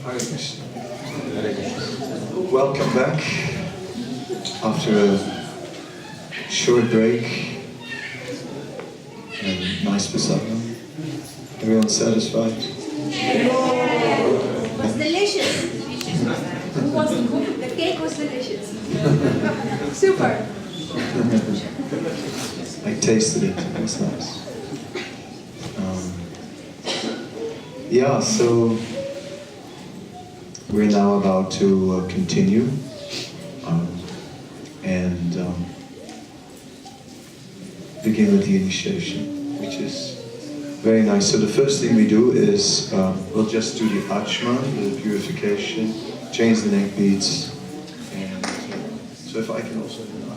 Hare Krishna. Welcome back after a short break and nice prasadam. Everyone satisfied? It was delicious. Who wants to cook? The cake was delicious. Super. I tasted it. It was nice. Yeah, so we're now about to continue and begin with the initiation, which is very nice. So the first thing we do is we'll just do the achman, the purification, change the neck beads, and so if I can also do the achman.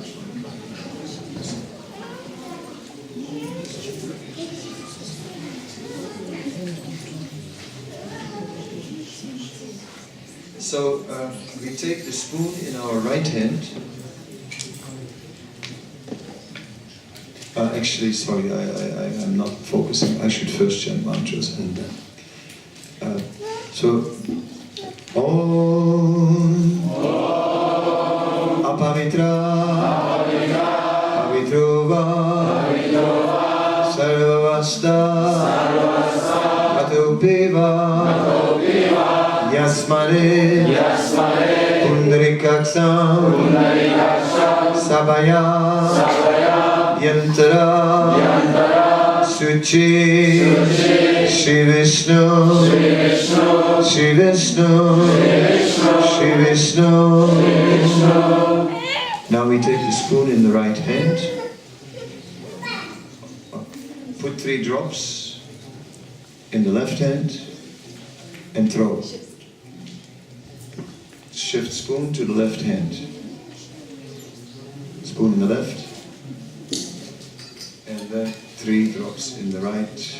So we take the spoon in our right hand. Actually, sorry, I'm not focusing. I should first chant mantras and then. So, Om Apavitra Pavitrova Sarvavasta Atopeva Yasmane Pundarikaksam Sabaya Yantara Suchi Shri Vishnu Shri Vishnu Shri Vishnu. Now we take the spoon in the right hand, put 3 drops in the left hand and throw. Shift spoon to the left hand. Spoon in the left. And then 3 drops in the right.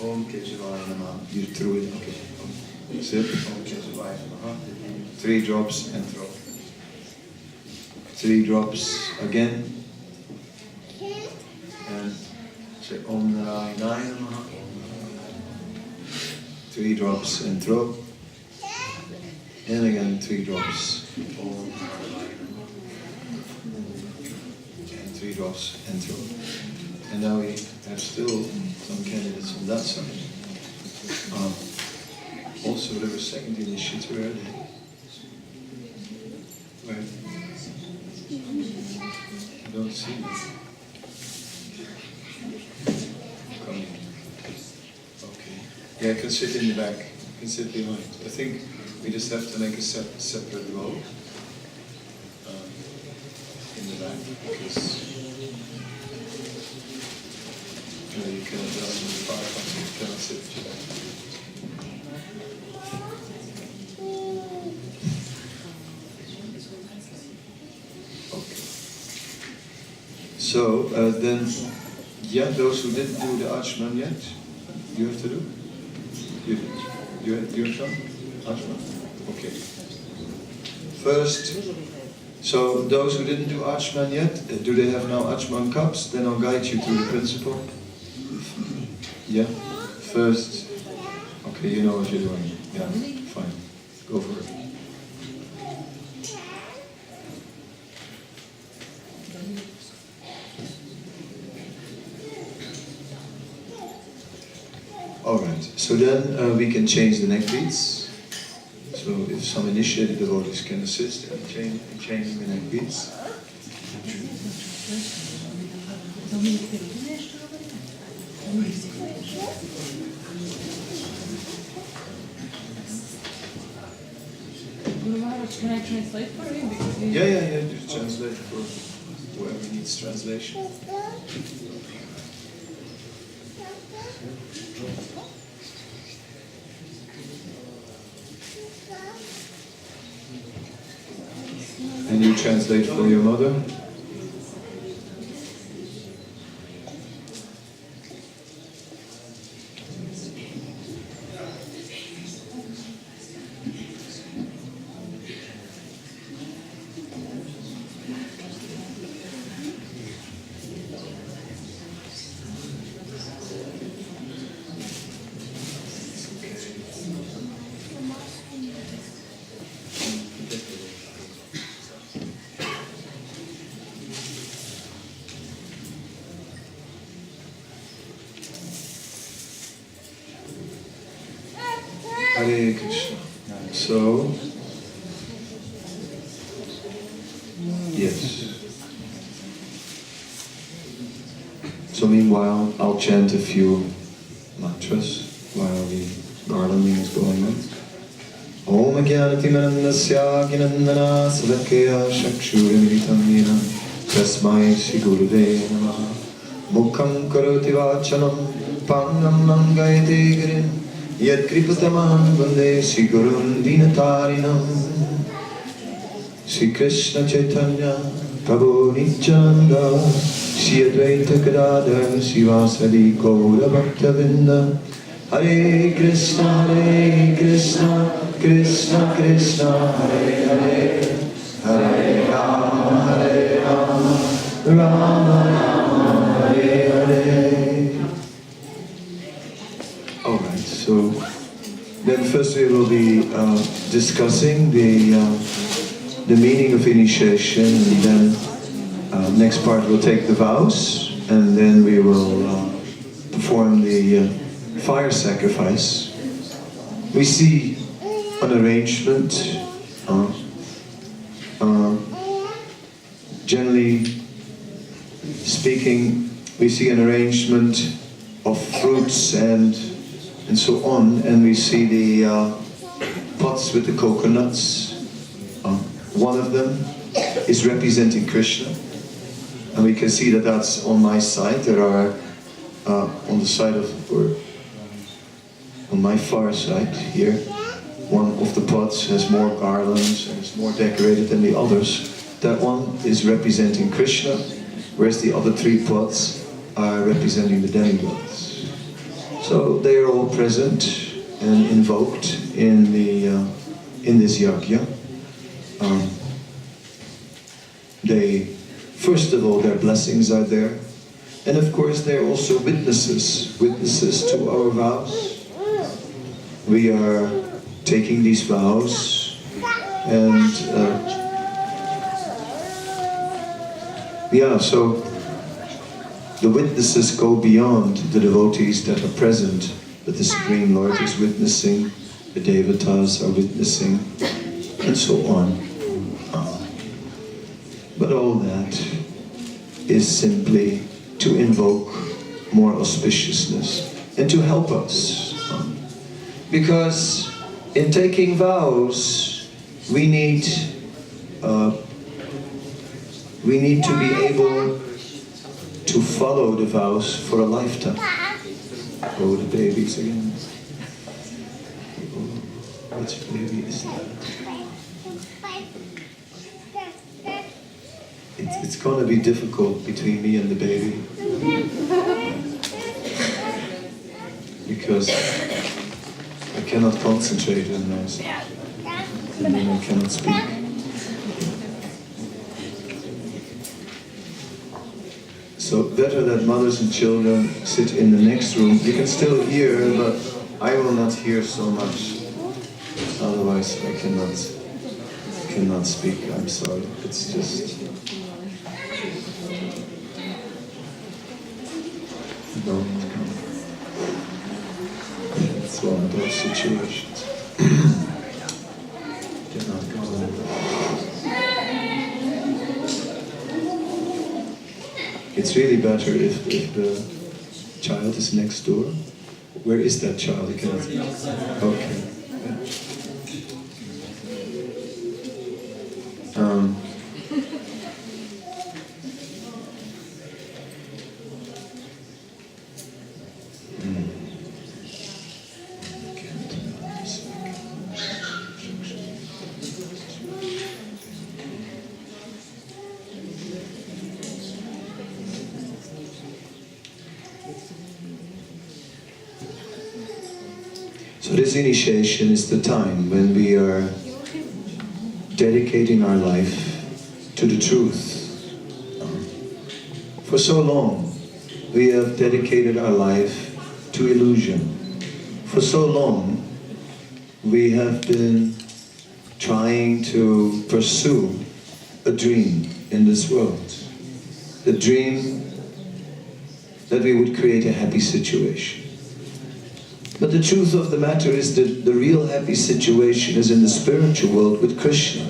Om Keshavaya Namaha. You threw it, okay. Sip. Om Keshavaya Namaha. 3 drops and throw. 3 drops again. And say Om Narayana Namaha. 3 drops and throw. And again 3 drops. Om Narayana. And 3 drops and throw. And now we have still some candidates on that side. Also there was second initiative already. Where? I don't see them. Come. Okay. Yeah, I can sit in the back. I can sit behind. I think we just have to make a separate row in the back because you cannot do it in the fire, you cannot sit together. Okay. So then, yeah, those who didn't do the achman yet, you have to do? You have done? Achman? Okay. First, so those who didn't do achman yet, do they have now achman cups? Then I'll guide you through the principle. Yeah? First, okay, you know what you're doing. Yeah, fine. Go for it. Alright, so then we can change the neck beads. So if some initiated devotees can assist in changing the neck beads. Can I translate for him? Yeah, just translate for whoever needs translation. And you translate for your mother? Hare Krishna. So, yes. So meanwhile, I'll chant a few mantras while the garlanding is going on. Om Jnanatimanandasya Ginandana Sadakya Shakshurimitam Yena Tasmai Shri Guruve Namaha Mukham Karoti Vachanam Pannam Nangayate Girim Yat Kripatamam Vande Shri Gurun Dinatarinam Shri Krishna Chaitanya Prabhu Nityananda Shri Advaita Gadadhar Shri Vasadi Gaura Bhaktavinda Hare Krishna Krishna Krishna Hare Hare Hare Rama Rama Rama Hare Hare. Alright, so then first we will be discussing the meaning of initiation, and then next part we'll take the vows, and then we will perform the fire sacrifice. We see an arrangement, generally speaking, we see an arrangement of fruits and so on, and we see the pots with the coconuts. One of them is representing Krishna, and we can see that that's on my side. There are on the side of, or on my far side here, one of the pots has more garlands and is more decorated than the others. That one is representing Krishna, whereas the other three pots are representing the demigods. So they are all present and invoked in this yajna. First of all, their blessings are there, and of course they're also witnesses to our vows. We are taking these vows, and so the witnesses go beyond the devotees that are present, but the Supreme Lord is witnessing, the devatas are witnessing, and so on. But all that is simply to invoke more auspiciousness and to help us. Because in taking vows, we need to be able to follow the vows for a lifetime. Oh, the babies again. Oh, which baby is that? It's going to be difficult between me and the baby. Because I cannot concentrate on this. And then I cannot speak. So better that mothers and children sit in the next room. You can still hear, but I will not hear so much. Otherwise I cannot speak. I'm sorry. It's just... No. It's one of those situations. Did not go on. It's really better if the child is next door. Where is that child? You cannot. Okay. So this initiation is the time when we are dedicating our life to the truth. For so long, we have dedicated our life to illusion. For so long, we have been trying to pursue a dream in this world. The dream that we would create a happy situation. But the truth of the matter is that the real happy situation is in the spiritual world with Krishna.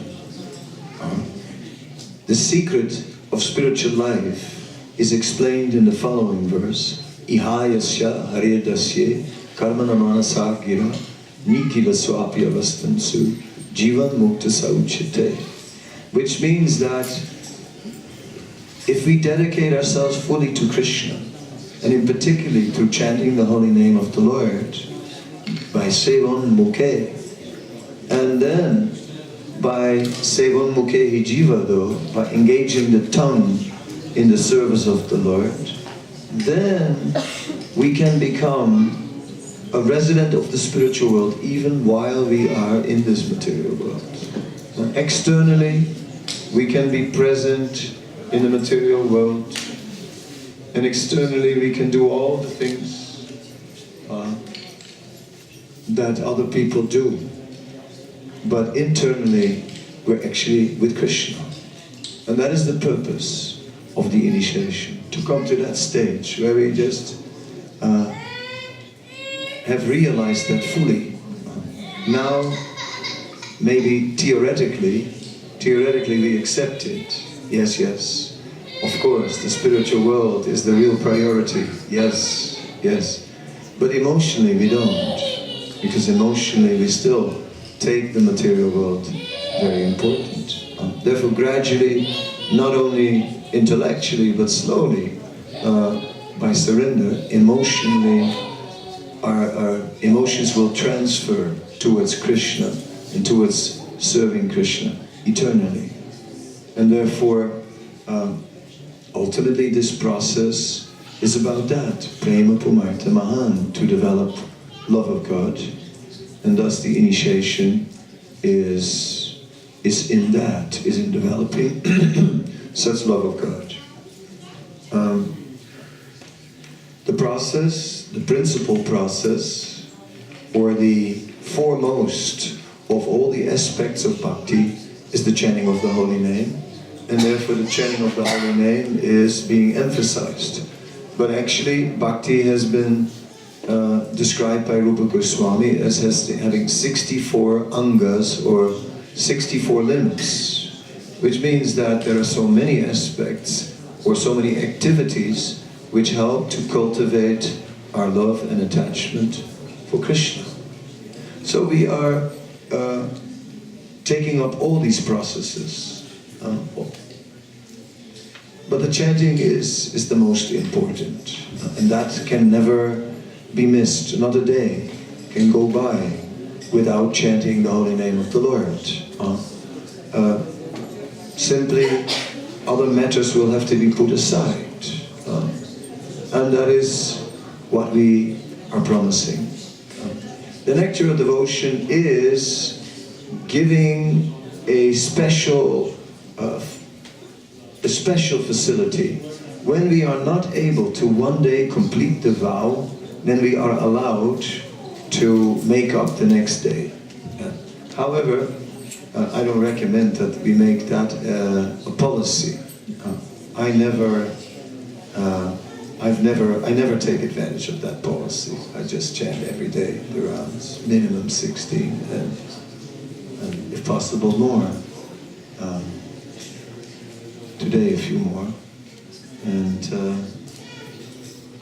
The secret of spiritual life is explained in the following verse. Ihayasya Hare dasye karmana manasa gira nikiva swapya vastansu jivan mukta sauchite. Which means that if we dedicate ourselves fully to Krishna, and in particularly through chanting the holy name of the Lord, by Sevan Mukhe, and then by Sevan Mukhe Hijivado, by engaging the tongue in the service of the Lord, then we can become a resident of the spiritual world even while we are in this material world. And externally, we can be present in the material world, and externally we can do all the things that other people do. But internally, we're actually with Krishna. And that is the purpose of the initiation, to come to that stage where we just have realized that fully. Now, maybe theoretically we accept it. Yes, yes. Of course, the spiritual world is the real priority. Yes, yes. But emotionally we don't. Because emotionally we still take the material world very important. Therefore, gradually, not only intellectually but slowly, by surrender, emotionally, our emotions will transfer towards Krishna and towards serving Krishna eternally. And therefore, ultimately this process is about that, prema pumartha mahan, to develop love of God, and thus the initiation is in developing such love of God. The process, the principal process, or the foremost of all the aspects of bhakti is the chanting of the holy name, and therefore the chanting of the holy name is being emphasized. But actually, bhakti has been described by Rupa Goswami as having 64 angas, or 64 limbs, which means that there are so many aspects or so many activities which help to cultivate our love and attachment for Krishna. So we are taking up all these processes. But the chanting is the most important, and that can never be missed. Not a day can go by without chanting the holy name of the Lord. Simply, other matters will have to be put aside. And that is what we are promising. The nectar of devotion is giving a special facility. When we are not able to one day complete the vow, then we are allowed to make up the next day. However, I don't recommend that we make that a policy. I never take advantage of that policy. I just chant every day the rounds, minimum 16, and if possible more. Today a few more, and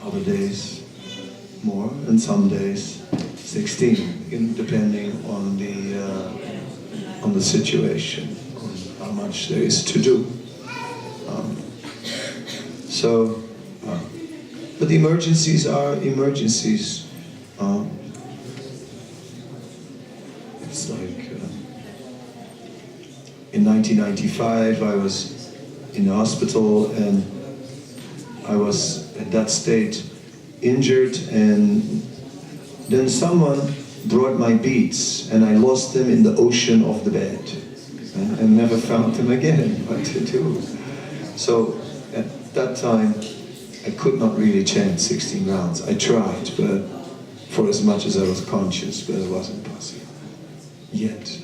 other days more, and some days 16, depending on the situation, on how much there is to do. But the emergencies are emergencies. It's like in 1995 I was in the hospital, and I was at that state injured, and then someone brought my beads, and I lost them in the ocean of the bed, and never found them again. What to do? So at that time I could not really chant 16 rounds. I tried, but for as much as I was conscious, but it wasn't possible. Yet,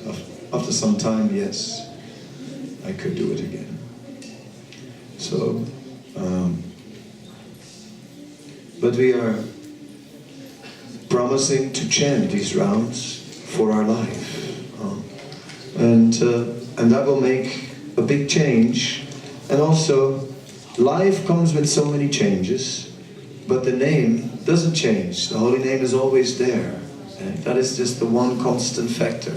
after some time, yes, I could do it again. So, but we are promising to chant these rounds for our life. And that will make a big change. And also, life comes with so many changes, but the name doesn't change. The holy name is always there. And that is just the one constant factor.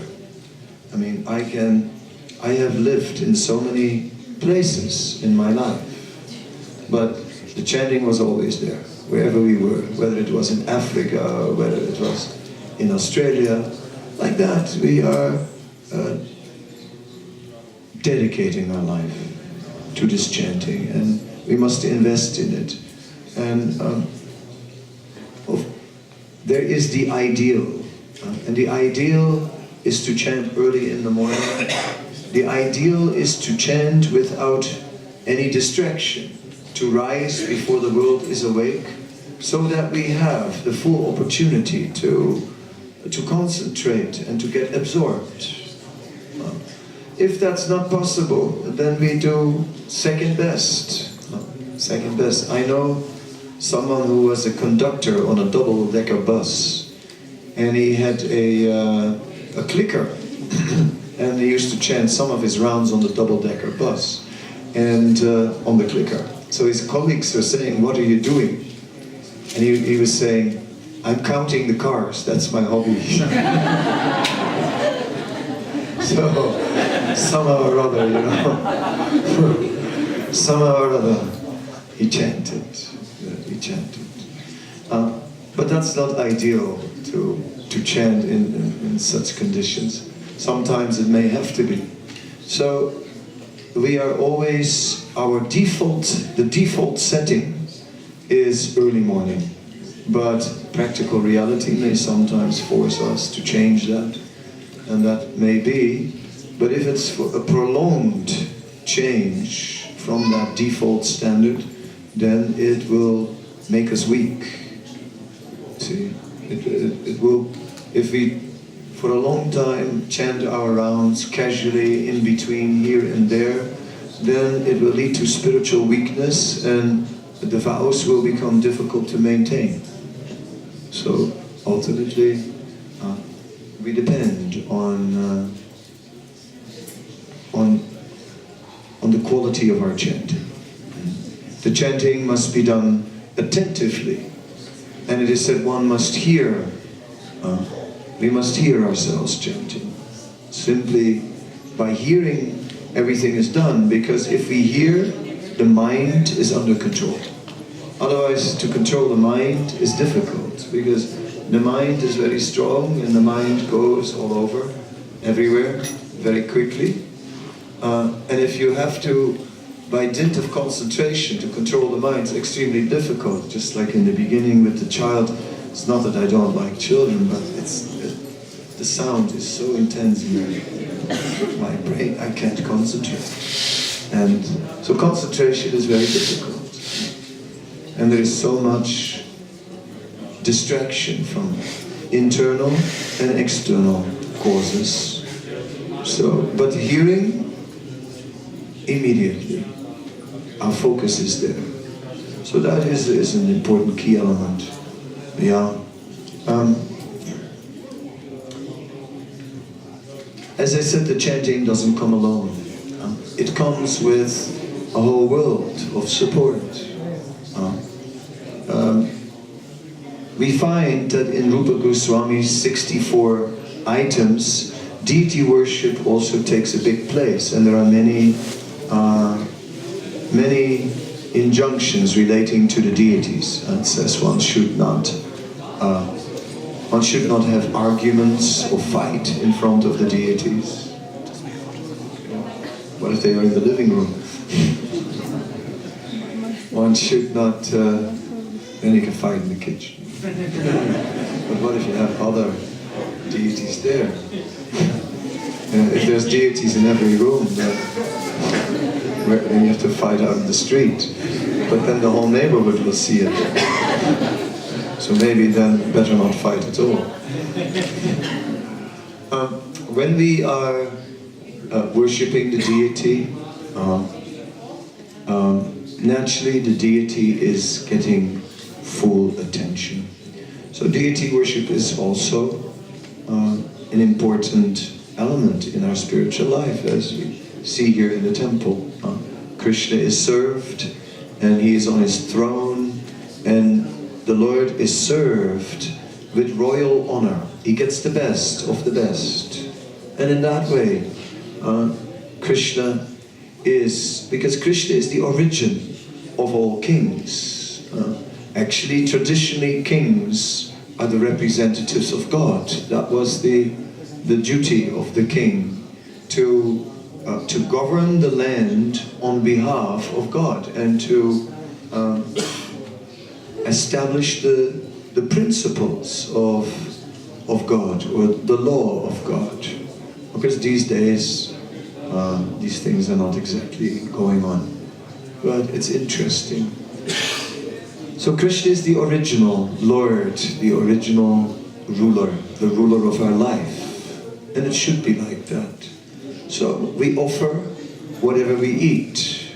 I mean, I have lived in so many places in my life, but the chanting was always there, wherever we were, whether it was in Africa or whether it was in Australia. Like that, we are dedicating our life to this chanting, and we must invest in it. And there is the ideal, and the ideal is to chant early in the morning. The ideal is to chant without any distraction, to rise before the world is awake, so that we have the full opportunity to concentrate and to get absorbed. If that's not possible, then we do second best. Second best. I know someone who was a conductor on a double-decker bus, and he had a clicker, and he used to chant some of his rounds on the double-decker bus, and on the clicker. So his colleagues were saying, "What are you doing?" And he was saying, "I'm counting the cars, that's my hobby." So, somehow or other, you know, somehow or other, he chanted. But that's not ideal to chant in such conditions. Sometimes it may have to be. So, we are always, the default setting is early morning. But practical reality may sometimes force us to change that. And that may be, but if it's for a prolonged change from that default standard, then it will make us weak. See, it will, if we for a long time chant our rounds casually in between here and there, then it will lead to spiritual weakness and the vows will become difficult to maintain. So ultimately, we depend on the quality of our chanting. The chanting must be done attentively, and it is said one must hear. We must hear ourselves chanting. Simply by hearing, everything is done, because if we hear, the mind is under control. Otherwise, to control the mind is difficult, because the mind is very strong, and the mind goes all over, everywhere, very quickly. And if you have to, by dint of concentration, to control the mind, it's extremely difficult. Just like in the beginning with the child, it's not that I don't like children, but the sound is so intense in my brain, I can't concentrate. And so concentration is very difficult. And there is so much distraction from internal and external causes. So, but hearing, immediately, our focus is there. So that is an important key element. Yeah. As I said, the chanting doesn't come alone. It comes with a whole world of support. We find that in Rupa Goswami's 64 items, deity worship also takes a big place, and there are many injunctions relating to the deities. It says one should not have arguments or fight in front of the deities. What if they are in the living room? One should not, then you can fight in the kitchen. But what if you have other deities there? If there's deities in every room, then you have to fight out in the street. But then the whole neighborhood will see it. So maybe then better not fight at all. When we are worshipping the deity, naturally the deity is getting full attention. So deity worship is also an important element in our spiritual life, as we see here in the temple. Krishna is served, and he is on his throne, and the Lord is served with royal honor. He gets the best of the best. And in that way, Krishna is, because Krishna is the origin of all kings. Actually, traditionally, kings are the representatives of God. That was the duty of the king, to govern the land on behalf of God and to establish the principles of God, or the law of God. Because these days, these things are not exactly going on. But it's interesting. So Krishna is the original Lord, the original ruler, the ruler of our life. And it should be like that. So we offer whatever we eat.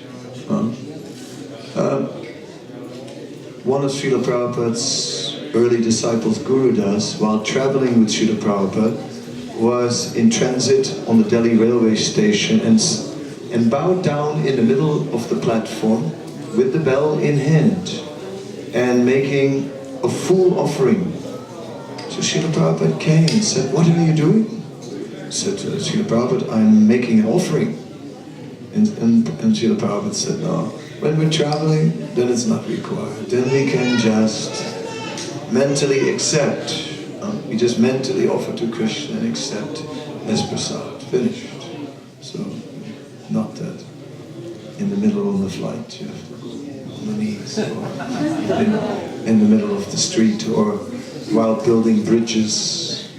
One of Srila Prabhupada's early disciples, Guru Das, while traveling with Srila Prabhupada, was in transit on the Delhi railway station and bowed down in the middle of the platform with the bell in hand and making a full offering. So Srila Prabhupada came and said, "What are you doing?" He said to Srila Prabhupada, "I'm making an offering." And Srila Prabhupada said, "No, when we're traveling, then it's not required. Then we can just mentally accept. We just mentally offer to Krishna and accept as prasad." Finished. So, not that in the middle of the flight you have to go on the knees, or in the middle of the street, or while building bridges.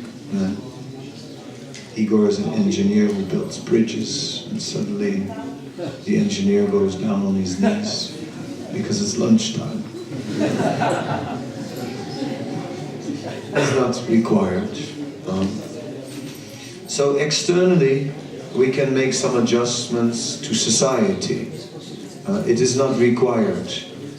Igor is an engineer who builds bridges, and suddenly the engineer goes down on his knees because it's lunchtime. It's not required. So externally, we can make some adjustments to society. It is not required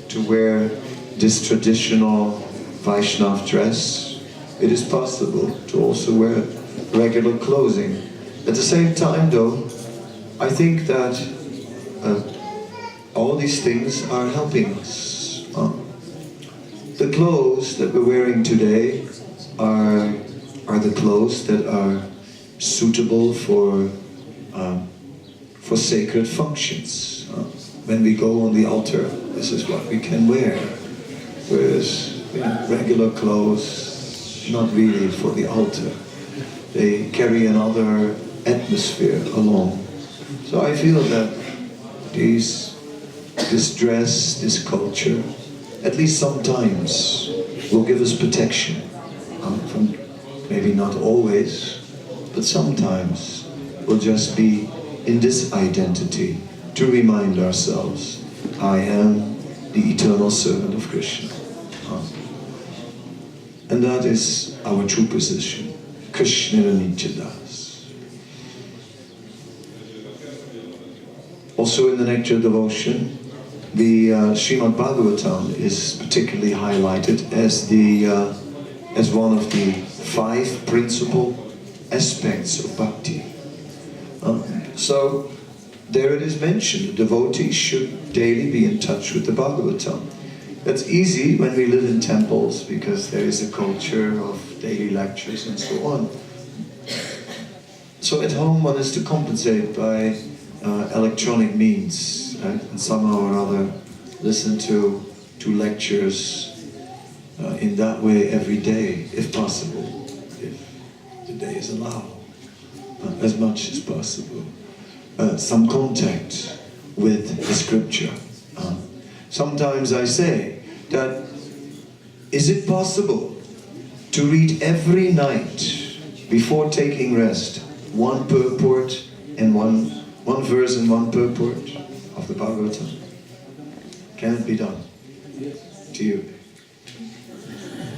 to wear this traditional Vaishnav dress. It is possible to also wear regular clothing. At the same time, though, I think that all these things are helping us. The clothes that we're wearing today are the clothes that are suitable for sacred functions. When we go on the altar, this is what we can wear. Whereas regular clothes, not really for the altar. They carry another atmosphere along. So I feel that this dress, this culture, at least sometimes will give us protection. From maybe not always, but sometimes we'll just be in this identity to remind ourselves, I am the eternal servant of Krishna. And that is our true position. Krishna Nityadas. Also in the Nectar Devotion, the Srimad Bhagavatam is particularly highlighted as one of the 5 principal aspects of bhakti. So there it is mentioned, the devotees should daily be in touch with the Bhagavatam. That's easy when we live in temples because there is a culture of daily lectures and so on. So at home one is to compensate by electronic means, right? And somehow or other listen to lectures in that way every day, if possible, if the day is allowed, as much as possible. Some contact with the scripture. Sometimes I say that, is it possible to read every night before taking rest one purport and one verse and one purport of the Bhagavatam? Can it be done to you?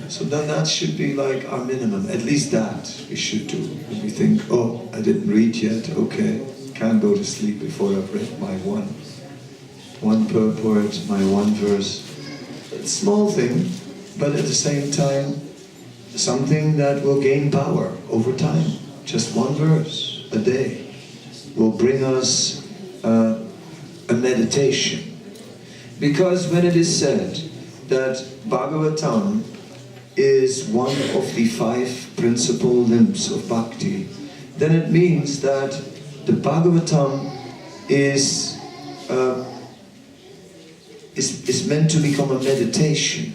So then that should be like our minimum, at least that we should do. If we think, oh, I didn't read yet, okay, can't go to sleep before I've read my one purport, my one verse. It's a small thing, but at the same time, something that will gain power over time. Just one verse a day will bring us a meditation. Because when it is said that Bhagavatam is one of the 5 principal limbs of bhakti, then it means that the Bhagavatam is meant to become a meditation.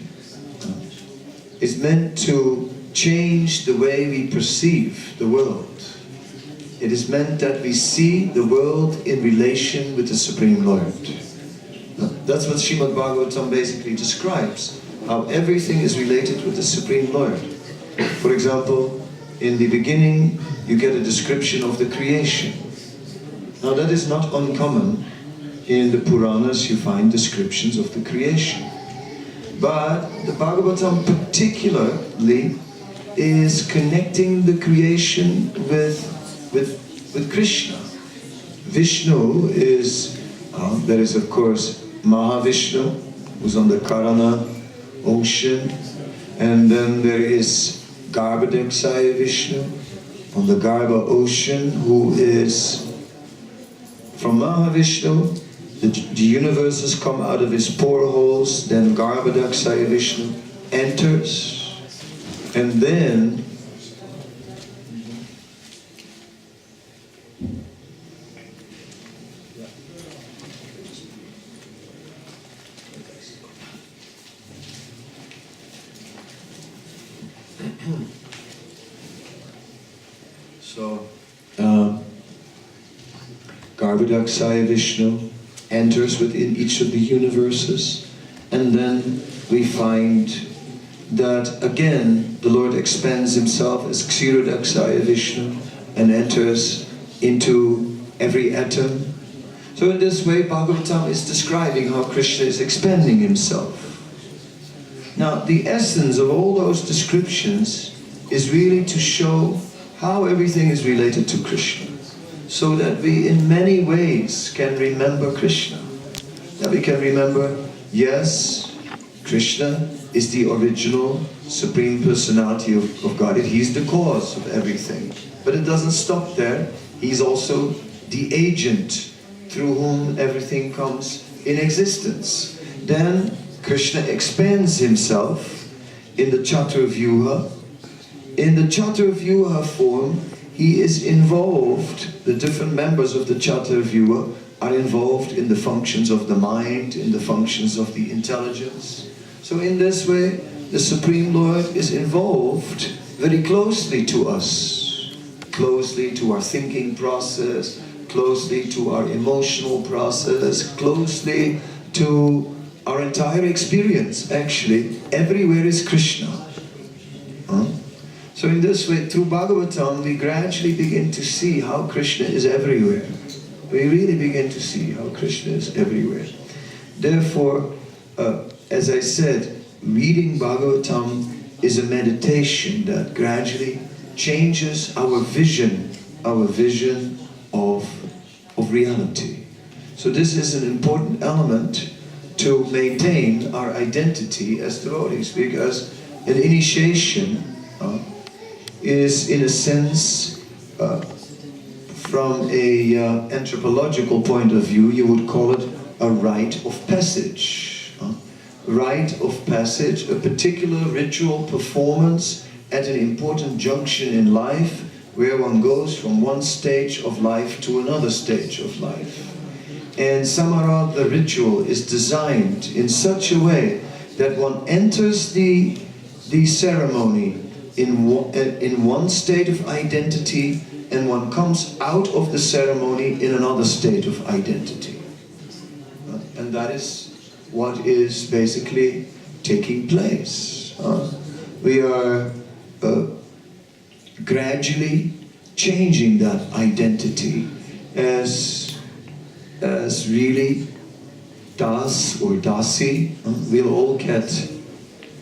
It's meant to change the way we perceive the world. It is meant that we see the world in relation with the Supreme Lord. That's what Srimad Bhagavatam basically describes, how everything is related with the Supreme Lord. For example, in the beginning, you get a description of the creation. Now that is not uncommon. In the Puranas, you find descriptions of the creation. But the Bhagavatam particularly is connecting the creation with Krishna. Vishnu is, there is of course Mahavishnu, who's on the Karana ocean, and then there is Garbhodakshaya Vishnu on the Garbha ocean, who is from Mahavishnu. The universes come out of his poreholes, then Garbhodakshaya Vishnu enters, and then Garbhodakshaya Vishnu enters within each of the universes, and then we find that again the Lord expands himself as Kshirodakshaya Vishnu and enters into every atom. So in this way Bhagavatam is describing how Krishna is expanding himself. Now the essence of all those descriptions is really to show how everything is related to Krishna, so that we in many ways can remember Krishna. That we can remember, yes, Krishna is the original Supreme Personality of Godhead. He's the cause of everything. But it doesn't stop there. He's also the agent through whom everything comes in existence. Then Krishna expands himself in the Chaturvyuha. In the Chaturvyuha form, he is involved, the different members of the Chaturvyuha are involved in the functions of the mind, in the functions of the intelligence. So in this way, the Supreme Lord is involved very closely to us, closely to our thinking process, closely to our emotional process, closely to our entire experience. Actually, everywhere is Krishna. So in this way, through Bhagavatam, we gradually begin to see how Krishna is everywhere. We really begin to see how Krishna is everywhere. Therefore, as I said, reading Bhagavatam is a meditation that gradually changes our vision of reality. So this is an important element to maintain our identity as devotees, because an initiation is, in a sense, from a anthropological point of view, you would call it a rite of passage. Rite of passage, a particular ritual performance at an important junction in life, where one goes from one stage of life to another stage of life. And somehow the ritual is designed in such a way that one enters the ceremony in one state of identity, and one comes out of the ceremony in another state of identity. And that is what is basically taking place. We are gradually changing that identity as really Das or Dasi. We'll all get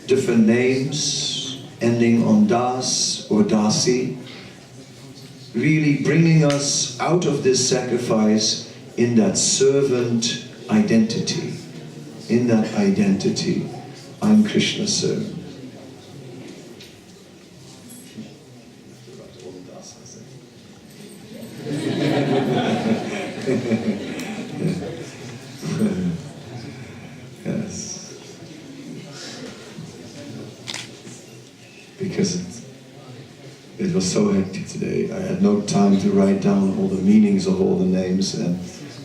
different names ending on Das or Dasi, really bringing us out of this sacrifice in that servant identity. In that identity, I'm Krishna's servant. class, I think. Yes. Because it was so hectic today. I had no time to write down all the meanings of all the names,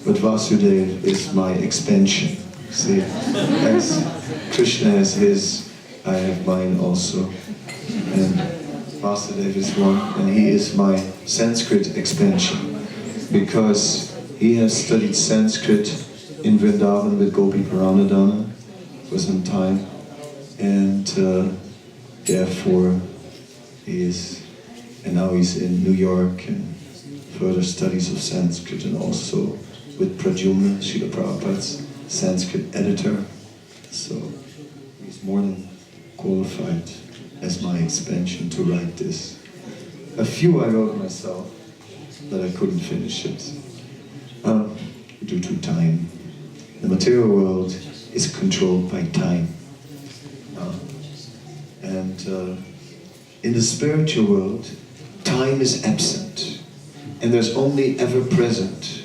but Vasudev is my expansion. See, as Krishna has his, I have mine also. And Vasudev is one, and he is my Sanskrit expansion, because he has studied Sanskrit in Vrindavan with Gopi Paranadhana for some time, and therefore he is, and now he's in New York and further studies of Sanskrit, and also with Pradyumna, Srila Prabhupada's Sanskrit editor. So he's more than qualified as my expansion to write this. A few I wrote myself, but I couldn't finish it due to time. The material world is controlled by time. And in the spiritual world, time is absent, and there's only ever present,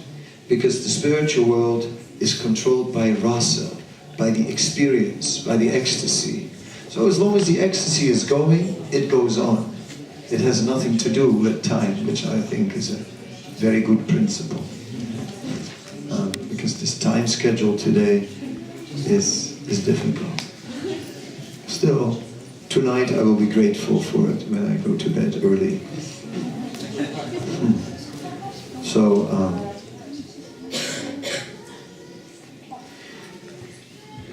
because the spiritual world is controlled by rasa, by the experience, by the ecstasy. So as long as the ecstasy is going, it goes on. It has nothing to do with time, which I think is a very good principle. Because this time schedule today is difficult. Still, tonight I will be grateful for it when I go to bed early. So,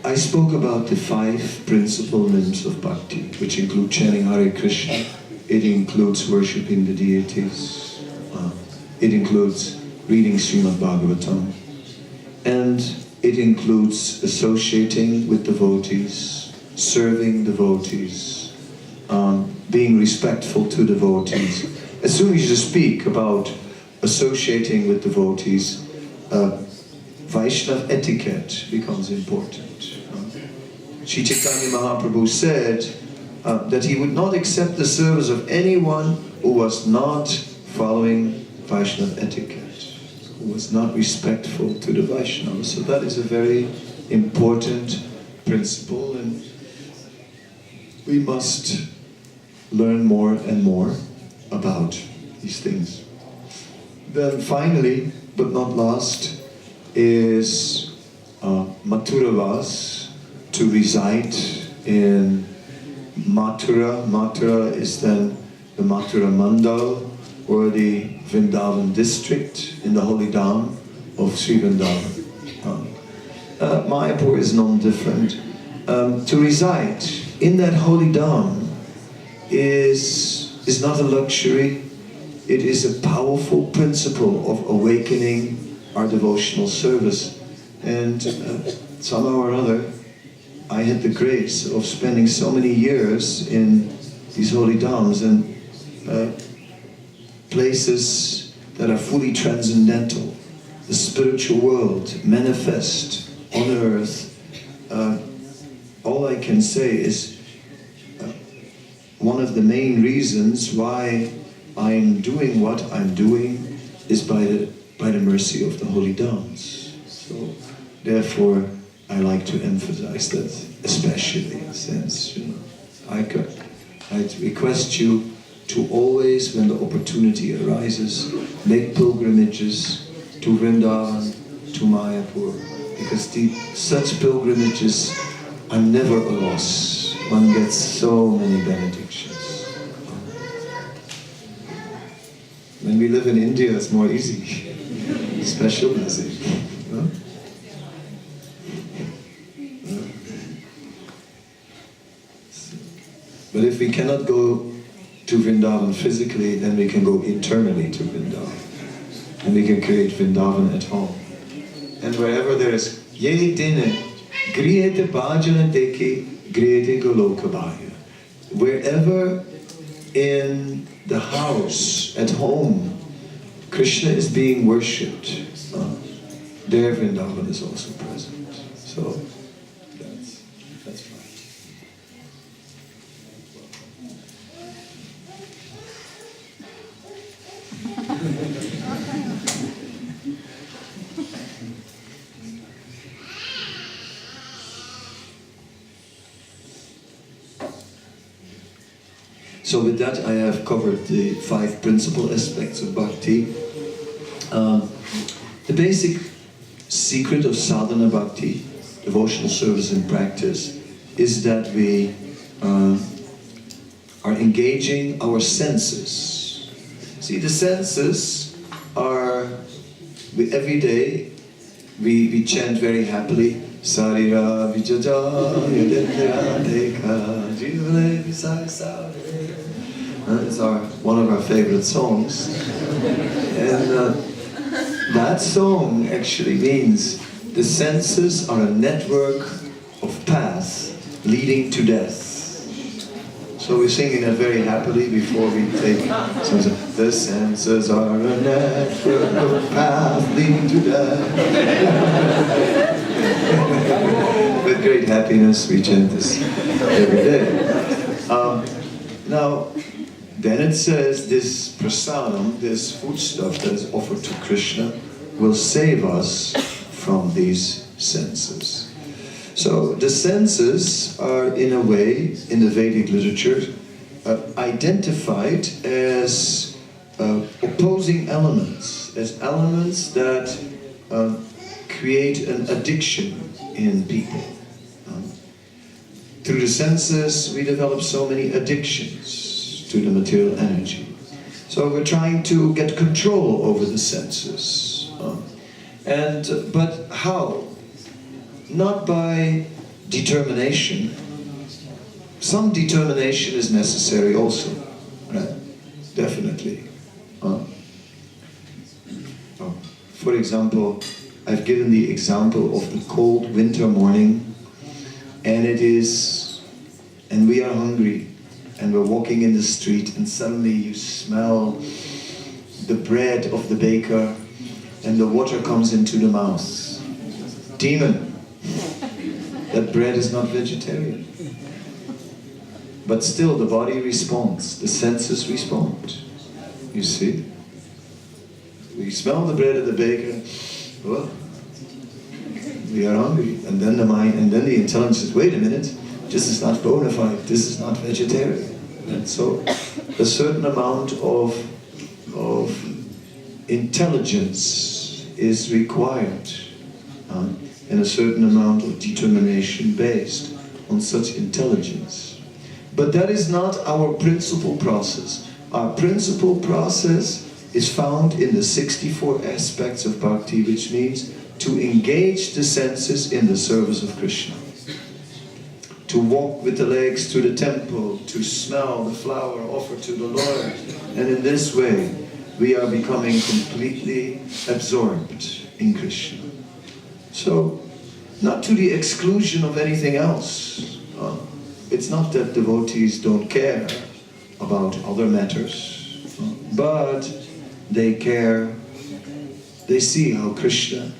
I spoke about the 5 principal limbs of bhakti, which include chanting Hare Krishna. It includes worshipping the deities. It includes reading Srimad Bhagavatam. And it includes associating with devotees, serving devotees, being respectful to devotees. As soon as you speak about associating with devotees, Vaishnava etiquette becomes important. Sri Chaitanya Mahaprabhu said that he would not accept the service of anyone who was not following Vaishnava etiquette, who was not respectful to the Vaishnavas. So that is a very important principle, and we must learn more and more about these things. Then finally, but not last, is Mathuravas, to reside in Mathura. Mathura is then the Mathura Mandal, or the Vrindavan district in the holy Dham of Sri Vrindavan. Mayapur is non-different. To reside in that holy Dham is not a luxury. It is a powerful principle of awakening our devotional service. And somehow or other, I had the grace of spending so many years in these holy dhams and places that are fully transcendental. The spiritual world manifest on earth. All I can say is one of the main reasons why I'm doing what I'm doing is by the mercy of the holy dhams. So therefore, I like to emphasize that, especially since I'd request you to always, when the opportunity arises, make pilgrimages to Vrindavan, to Mayapur, because such pilgrimages are never a loss. One gets so many benedictions. When we live in India, it's more easy. Special blessing. No? But if we cannot go to Vrindavan physically, then we can go internally to Vrindavan. And we can create Vrindavan at home. And wherever there is Ye Dine, Grihete Bhajana Deke, Grihete Golokabhaya. Wherever in the house, at home, Krishna is being worshipped, there Vrindavan is also present. So that's fine. So with that, I have covered the 5 principal aspects of bhakti. The basic secret of sadhana bhakti, devotional service and practice, is that we are engaging our senses. See, the senses are, every day we chant very happily, Sarira Vijaja Yudendra Deka Jivale Visai Sare. It's one of our favorite songs. And that song actually means the senses are a network of paths leading to death. So we're singing that very happily before we take. So the senses are a network of paths leading to death. With great happiness we chant this every day. Now, then it says this prasadam, this foodstuff that is offered to Krishna, will save us from these senses. So the senses are, in a way, in the Vedic literature, identified as opposing elements, as elements that create an addiction in people. Through the senses, we develop so many addictions to the material energy. So we're trying to get control over the senses. But how? Not by determination. Some determination is necessary also, right? Definitely. For example, I've given the example of the cold winter morning, and we are hungry, and we're walking in the street, and suddenly you smell the bread of the baker, and the water comes into the mouth. Demon! That bread is not vegetarian. But still the body responds, the senses respond. You see? We smell the bread of the baker, well, we are hungry. And then the mind, and then the intelligence says, wait a minute, this is not bona fide, this is not vegetarian. And so a certain amount of intelligence is required. And a certain amount of determination based on such intelligence. But that is not our principal process. Our principal process is found in the 64 aspects of bhakti, which means to engage the senses in the service of Krishna. To walk with the legs to the temple, to smell the flower offered to the Lord. And in this way, we are becoming completely absorbed in Krishna. So, not to the exclusion of anything else. It's not that devotees don't care about other matters, but they care, they see how Krishna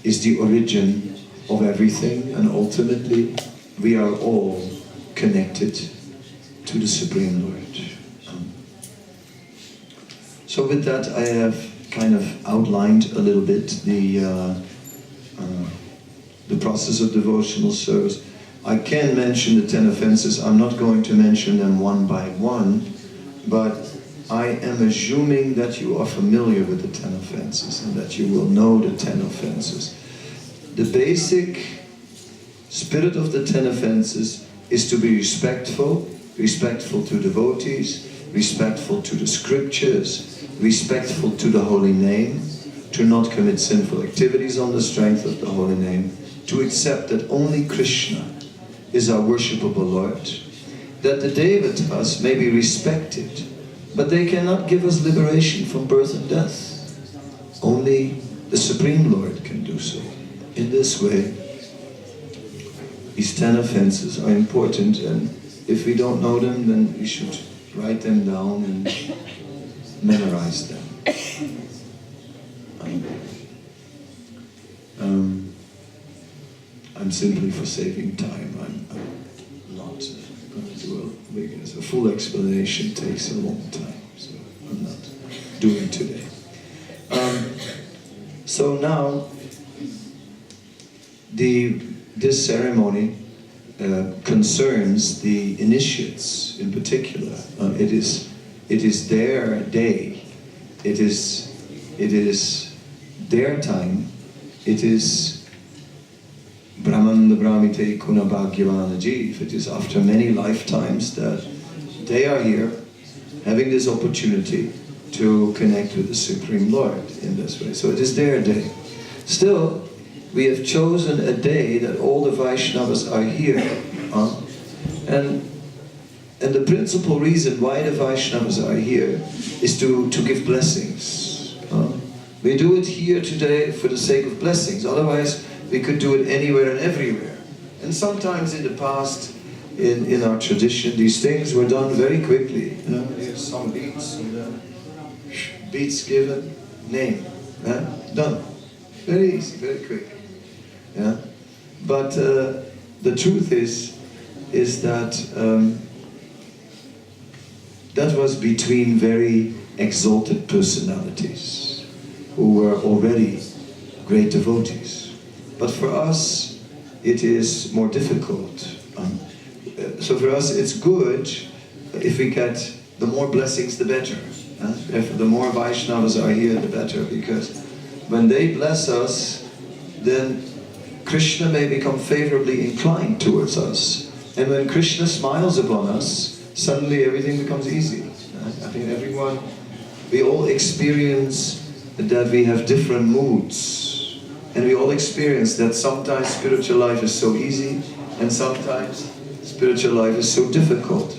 is the origin of everything, and ultimately we are all connected to the Supreme Lord. So with that, I have kind of outlined a little bit the process of devotional service. I can mention the 10 offenses. I'm not going to mention them one by one, but I am assuming that you are familiar with the 10 offenses and that you will know the 10 offenses. The basic spirit of the 10 offenses is to be respectful to devotees, respectful to the scriptures, respectful to the holy name, to not commit sinful activities on the strength of the holy name, to accept that only Krishna is our worshipable Lord, that the Devatas may be respected, but they cannot give us liberation from birth and death. Only the Supreme Lord can do so. In this way, these 10 offenses are important, and if we don't know them, then we should write them down and memorize them. I'm simply for saving time. I'm not going to do a full explanation takes a long time, so I'm not doing today. So now, this ceremony concerns the initiates in particular. It is their day. It is their time. It is Brahmanda Brahmite Kuna Bhagyavana Jeev. It is after many lifetimes that they are here having this opportunity to connect with the Supreme Lord in this way. So it is their day. Still, we have chosen a day that all the Vaishnavas are here. And the principal reason why the Vaishnavas are here is to give blessings. We do it here today for the sake of blessings. Otherwise, we could do it anywhere and everywhere. And sometimes in the past, in our tradition, these things were done very quickly. Here's some beats, and beats given, name, done. Very easy, very quick. Yeah, but the truth is that that was between very exalted personalities who were already great devotees. But for us, it is more difficult. So for us, it's good if we get the more blessings, the better. If the more Vaishnavas are here, the better, because when they bless us, then Krishna may become favorably inclined towards us. And when Krishna smiles upon us, suddenly everything becomes easy. I think we all experience that we have different moods. And we all experience that sometimes spiritual life is so easy, and sometimes spiritual life is so difficult.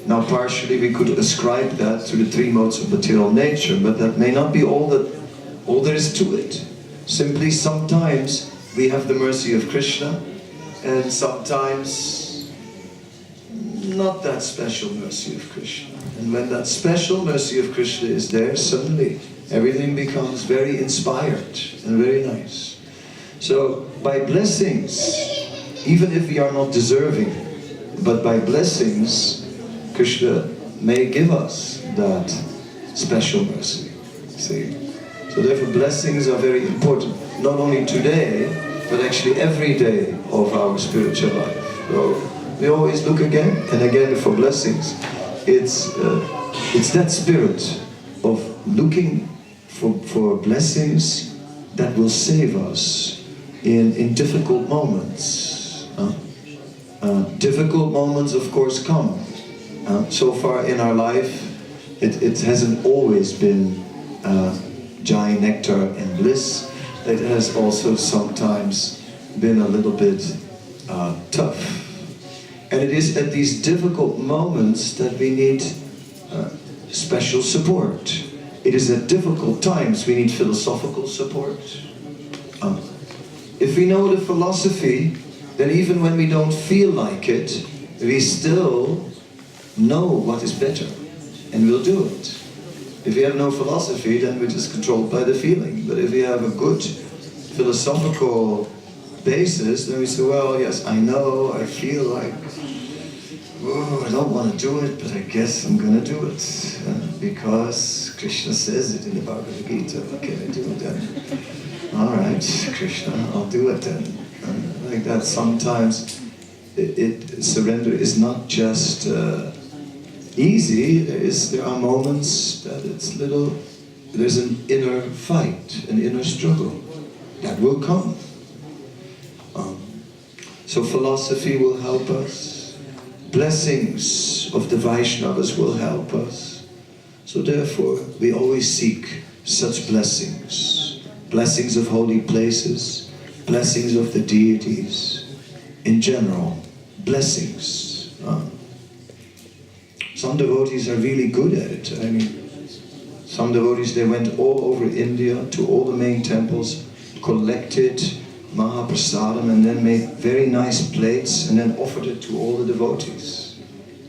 Now partially we could ascribe that to the three modes of material nature, but that may not be all there is to it. Simply sometimes we have the mercy of Krishna, and sometimes not that special mercy of Krishna. And when that special mercy of Krishna is there, suddenly everything becomes very inspired and very nice. So by blessings, even if we are not deserving, but by blessings, Krishna may give us that special mercy. See? So therefore blessings are very important, not only today, but actually every day of our spiritual life. So we always look again and again for blessings. It's that spirit of looking for blessings that will save us in difficult moments. Difficult moments, of course, come. So far in our life, it hasn't always been Jai, nectar and bliss. It has also sometimes been a little bit tough. And it is at these difficult moments that we need special support. It is at difficult times we need philosophical support. If we know the philosophy, then even when we don't feel like it, we still know what is better, and we'll do it. If we have no philosophy, then we're just controlled by the feeling. But if we have a good philosophical basis, then we say, well, yes, I know, I feel like, oh, I don't want to do it, but I guess I'm going to do it. Because Krishna says it in the Bhagavad Gita. What can I do then? All right, Krishna, I'll do it then. Like that, sometimes surrender is not just easy. There are moments that there's an inner fight, an inner struggle that will come. So philosophy will help us. Blessings of the Vaishnavas will help us. So therefore, we always seek such blessings. Blessings of holy places, blessings of the deities, in general, blessings. Some devotees are really good at it. I mean, some devotees, they went all over India to all the main temples, collected Mahaprasadam, and then made very nice plates and then offered it to all the devotees.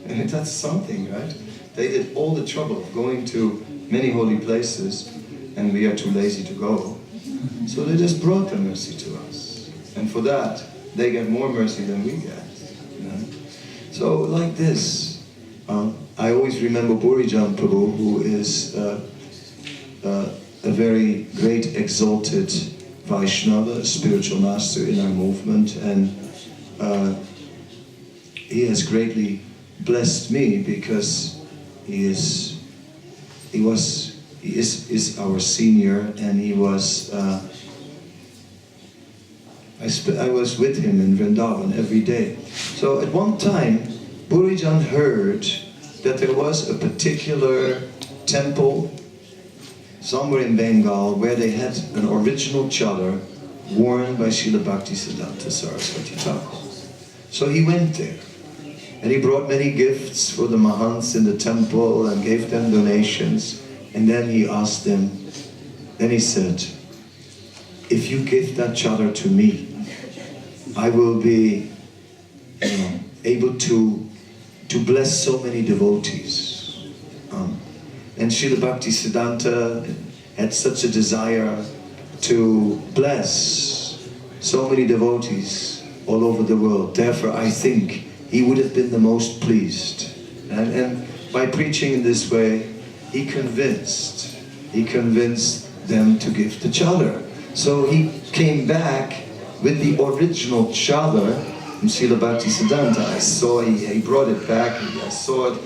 And that's something, right? They did all the trouble of going to many holy places, and we are too lazy to go. So they just brought the mercy to us. And for that, they get more mercy than we get. You know? So like this, I always remember Burijan Prabhu, who is a very great exalted Vaishnava, a spiritual master in our movement, and he has greatly blessed me because he is our senior, and he was. I was with him in Vrindavan every day. So at one time, Burijan heard that there was a particular temple somewhere in Bengal where they had an original chadar worn by Srila Bhaktisiddhanta Saraswati Thakur. So he went there, and he brought many gifts for the Mahants in the temple and gave them donations. And then he asked them, then he said, if you give that chadar to me, I will be able to bless so many devotees. And Srila Bhaktisiddhanta had such a desire to bless so many devotees all over the world. Therefore, I think he would have been the most pleased. And by preaching in this way, he convinced them to give the chadar. So he came back with the original chadar from Srila Bhaktisiddhanta. I saw he brought it back, and I saw it.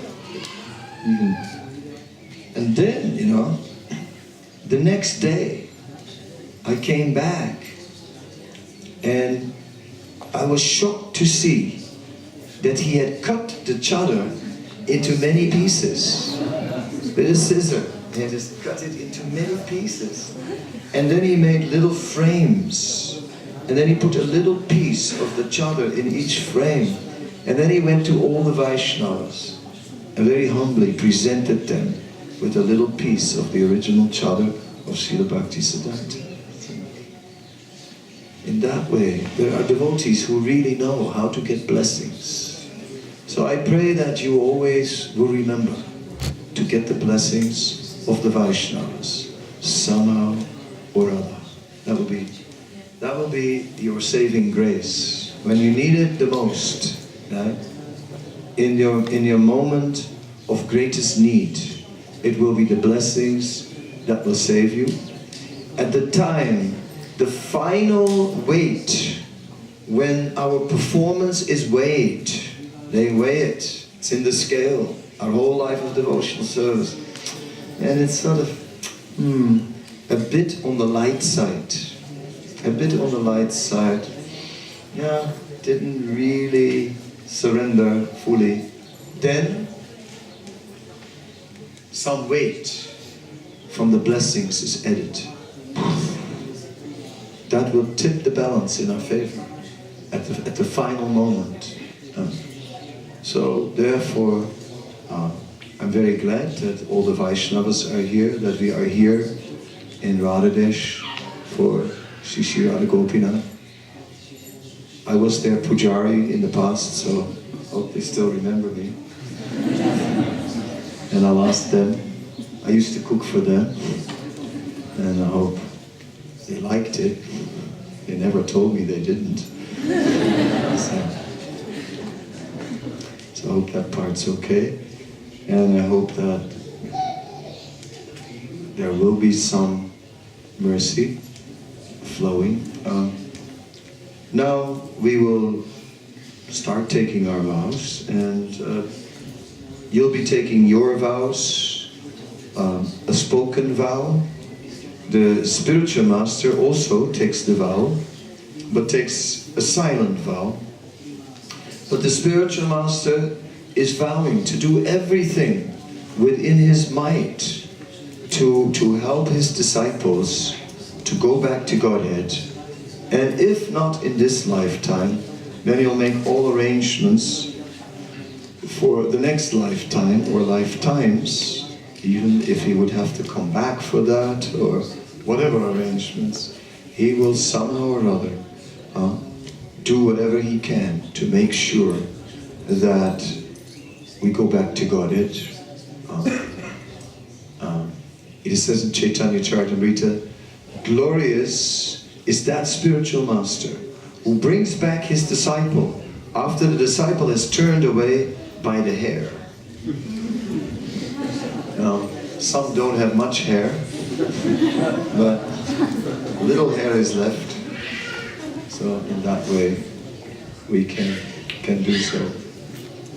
And then, the next day, I came back, and I was shocked to see that he had cut the chadar into many pieces with a scissor. He had just cut it into many pieces. And then he made little frames. And then he put a little piece of the chadar in each frame. And then he went to all the Vaishnavas and very humbly presented them with a little piece of the original chadar of Srila Bhaktisiddhanta. In that way, there are devotees who really know how to get blessings. So I pray that you always will remember to get the blessings of the Vaishnavas, somehow or other. That will be your saving grace when you need it the most. Right? In your moment of greatest need, it will be the blessings that will save you. At the time, the final weight, when our performance is weighed, they weigh it. It's in the scale. Our whole life of devotional service, and it's sort of a bit on the light side. A bit on the light side. Yeah, didn't really surrender fully. Then some weight from the blessings is added. That will tip the balance in our favor at the final moment. So therefore, I'm very glad that all the Vaishnavas are here, that we are here in Radhadesh for Shri Radha Gopinath. I was their pujari in the past, so I hope they still remember me. And I'll ask them. I used to cook for them, and I hope they liked it. They never told me they didn't. So I hope that part's okay. And I hope that there will be some mercy flowing. Now we will start taking our vows, and you'll be taking your vows, a spoken vow. The spiritual master also takes the vow, but takes a silent vow. But the spiritual master is vowing to do everything within his might to help his disciples to go back to Godhead. And if not in this lifetime, then he'll make all arrangements for the next lifetime or lifetimes, even if he would have to come back for that or whatever arrangements. He will somehow or other do whatever he can to make sure that we go back to Godhead. It says in Chaitanya Charitamrita, glorious is that spiritual master who brings back his disciple after the disciple has turned away by the hair. Now, some don't have much hair, but little hair is left. So in that way, we can do so.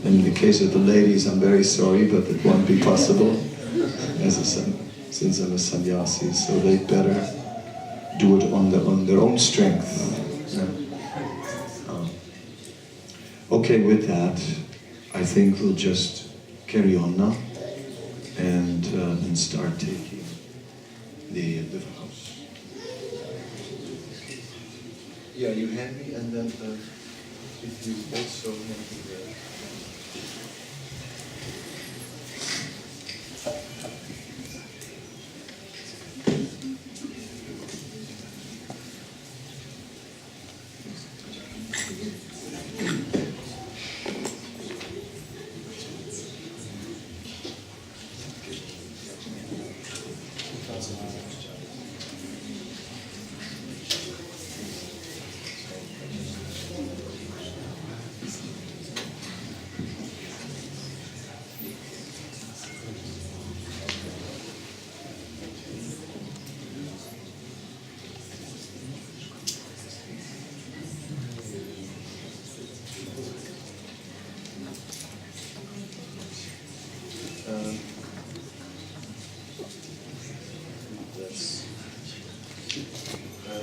In the case of the ladies, I'm very sorry, but it won't be possible since I'm a sannyasi, so they better do it on their own strength. Okay, with that, I think we'll just carry on now and start taking the vows. Yeah, you hand me, and then if you also hand me the...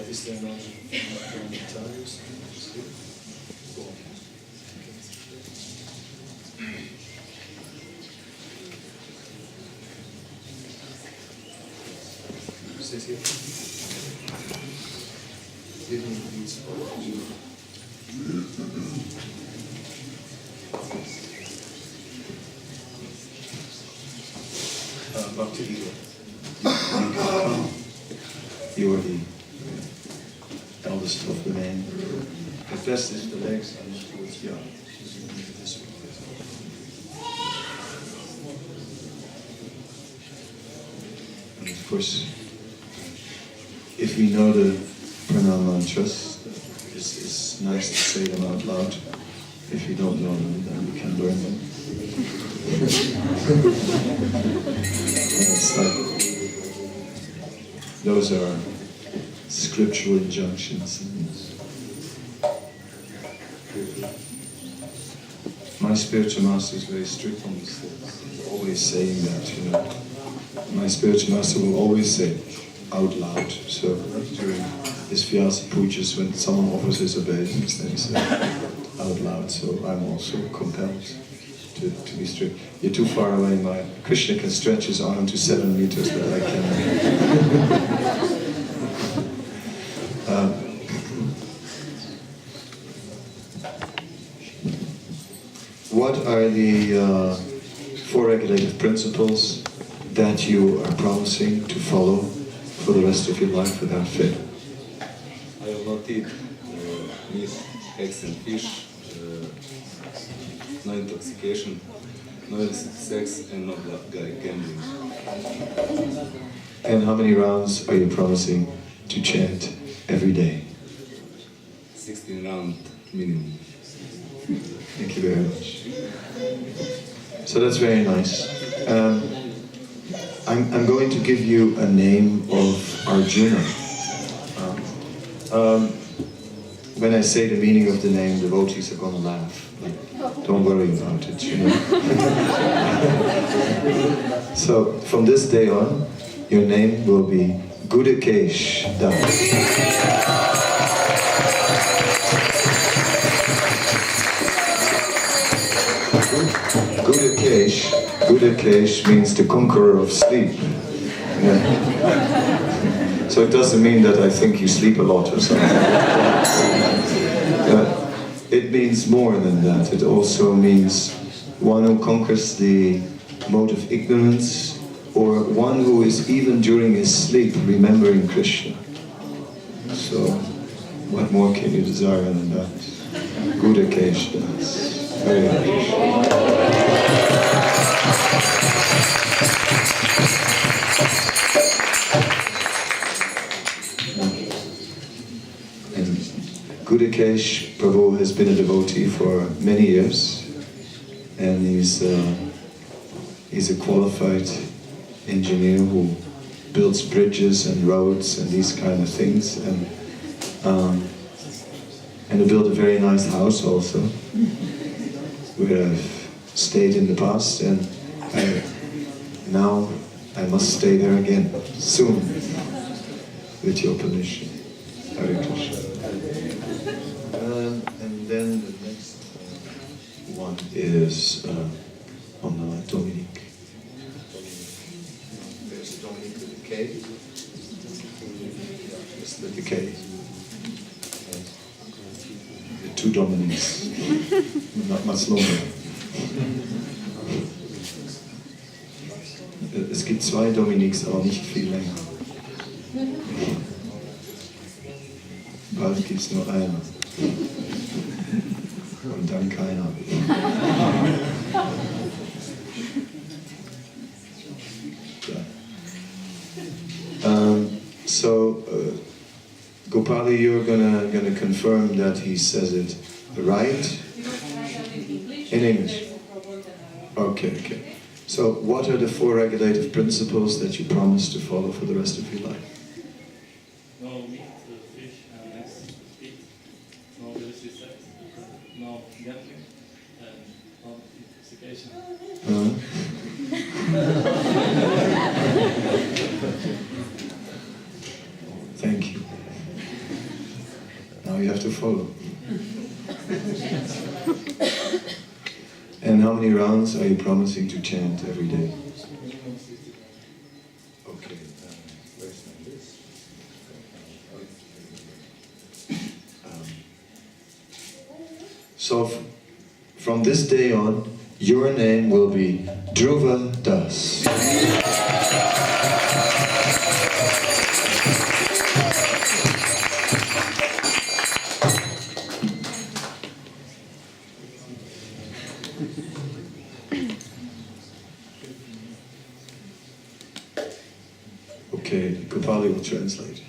Is there no times? Sit here. Give me these for you. Back to you. You are the eldest of the men. The best is the legs and towards the arm. And of course, if we know the pranam mantras, it's nice to say them out loud. If you don't know them, then we can learn them. It's like, those are scriptural injunctions. My spiritual master is very strict on these things. He's always saying that, you know. My spiritual master will always say out loud. So during his Vyasapujas, when someone offers his obeisance, then he says out loud. So I'm also compelled to be strict. You're too far away. Krishna can stretch his arm to 7 meters, but I cannot. What are the 4 regulative principles that you are promising to follow for the rest of your life without fail? I will not eat meat, eggs and fish, no intoxication, no illicit sex, and no gambling. And how many rounds are you promising to chant every day? 16 rounds minimum. Thank you very much. So that's very nice. I'm going to give you a name of Arjuna. When I say the meaning of the name, devotees are going to laugh. Like, don't worry about it, you know. So from this day on, your name will be Gudakesh Das. Gudakesh means the conqueror of sleep. Yeah. So it doesn't mean that I think you sleep a lot or something. It means more than that. It also means one who conquers the mode of ignorance, or one who is even during his sleep remembering Krishna. So what more can you desire than that? Gudakesh Das. Very much. Gudakesh Prabhu has been a devotee for many years, and he's a qualified engineer who builds bridges and roads and these kind of things, and he built a very nice house also. We have stayed in the past, and now I must stay there again, soon, with your permission. Hare Krishna. And then the next one is on Dominique. There's a Dominique with a K. Just with the K. The two Dominiques. Not much longer. Es gibt zwei Dominiques, aber nicht viel länger. Bald gibt es nur einen. Und dann keiner. Gopali, you're gonna confirm that he says it right? In English. Okay. So, what are the 4 regulative principles that you promise to follow for the rest of your life? No meat, fish, and eggs, eat. No illicit sex, no gambling, and no intoxication. Thank you. Now you have to follow. And how many rounds are you promising to chant every day? Okay, where's my list? So from this day on, your name will be Dhruva Das. Okay, Gopali will translate.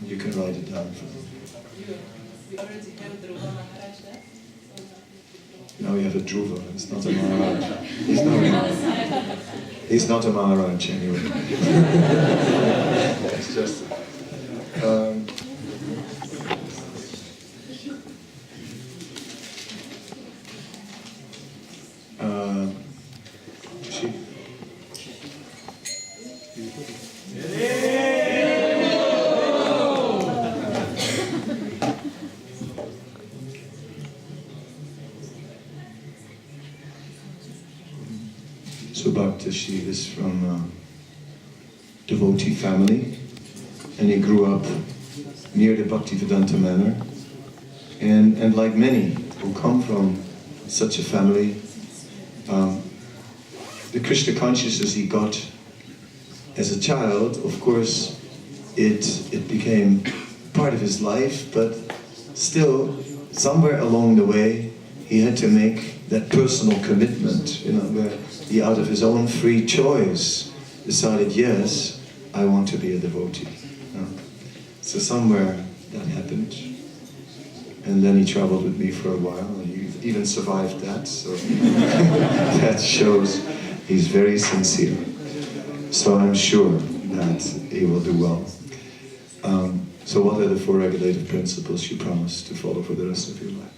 You can write it down for me. Now you have a Dhruva, it's not a Maharaj. He's not a Maharaj anyway. It's just... She is from a devotee family, and he grew up near the Bhaktivedanta Manor. And like many who come from such a family, the Krishna consciousness he got as a child, of course, it became part of his life, but still, somewhere along the way, he had to make that personal commitment, where he, out of his own free choice, decided, yes, I want to be a devotee. So somewhere that happened. And then he traveled with me for a while, and he even survived that, so that shows he's very sincere. So I'm sure that he will do well. So what are the 4 regulative principles you promise to follow for the rest of your life?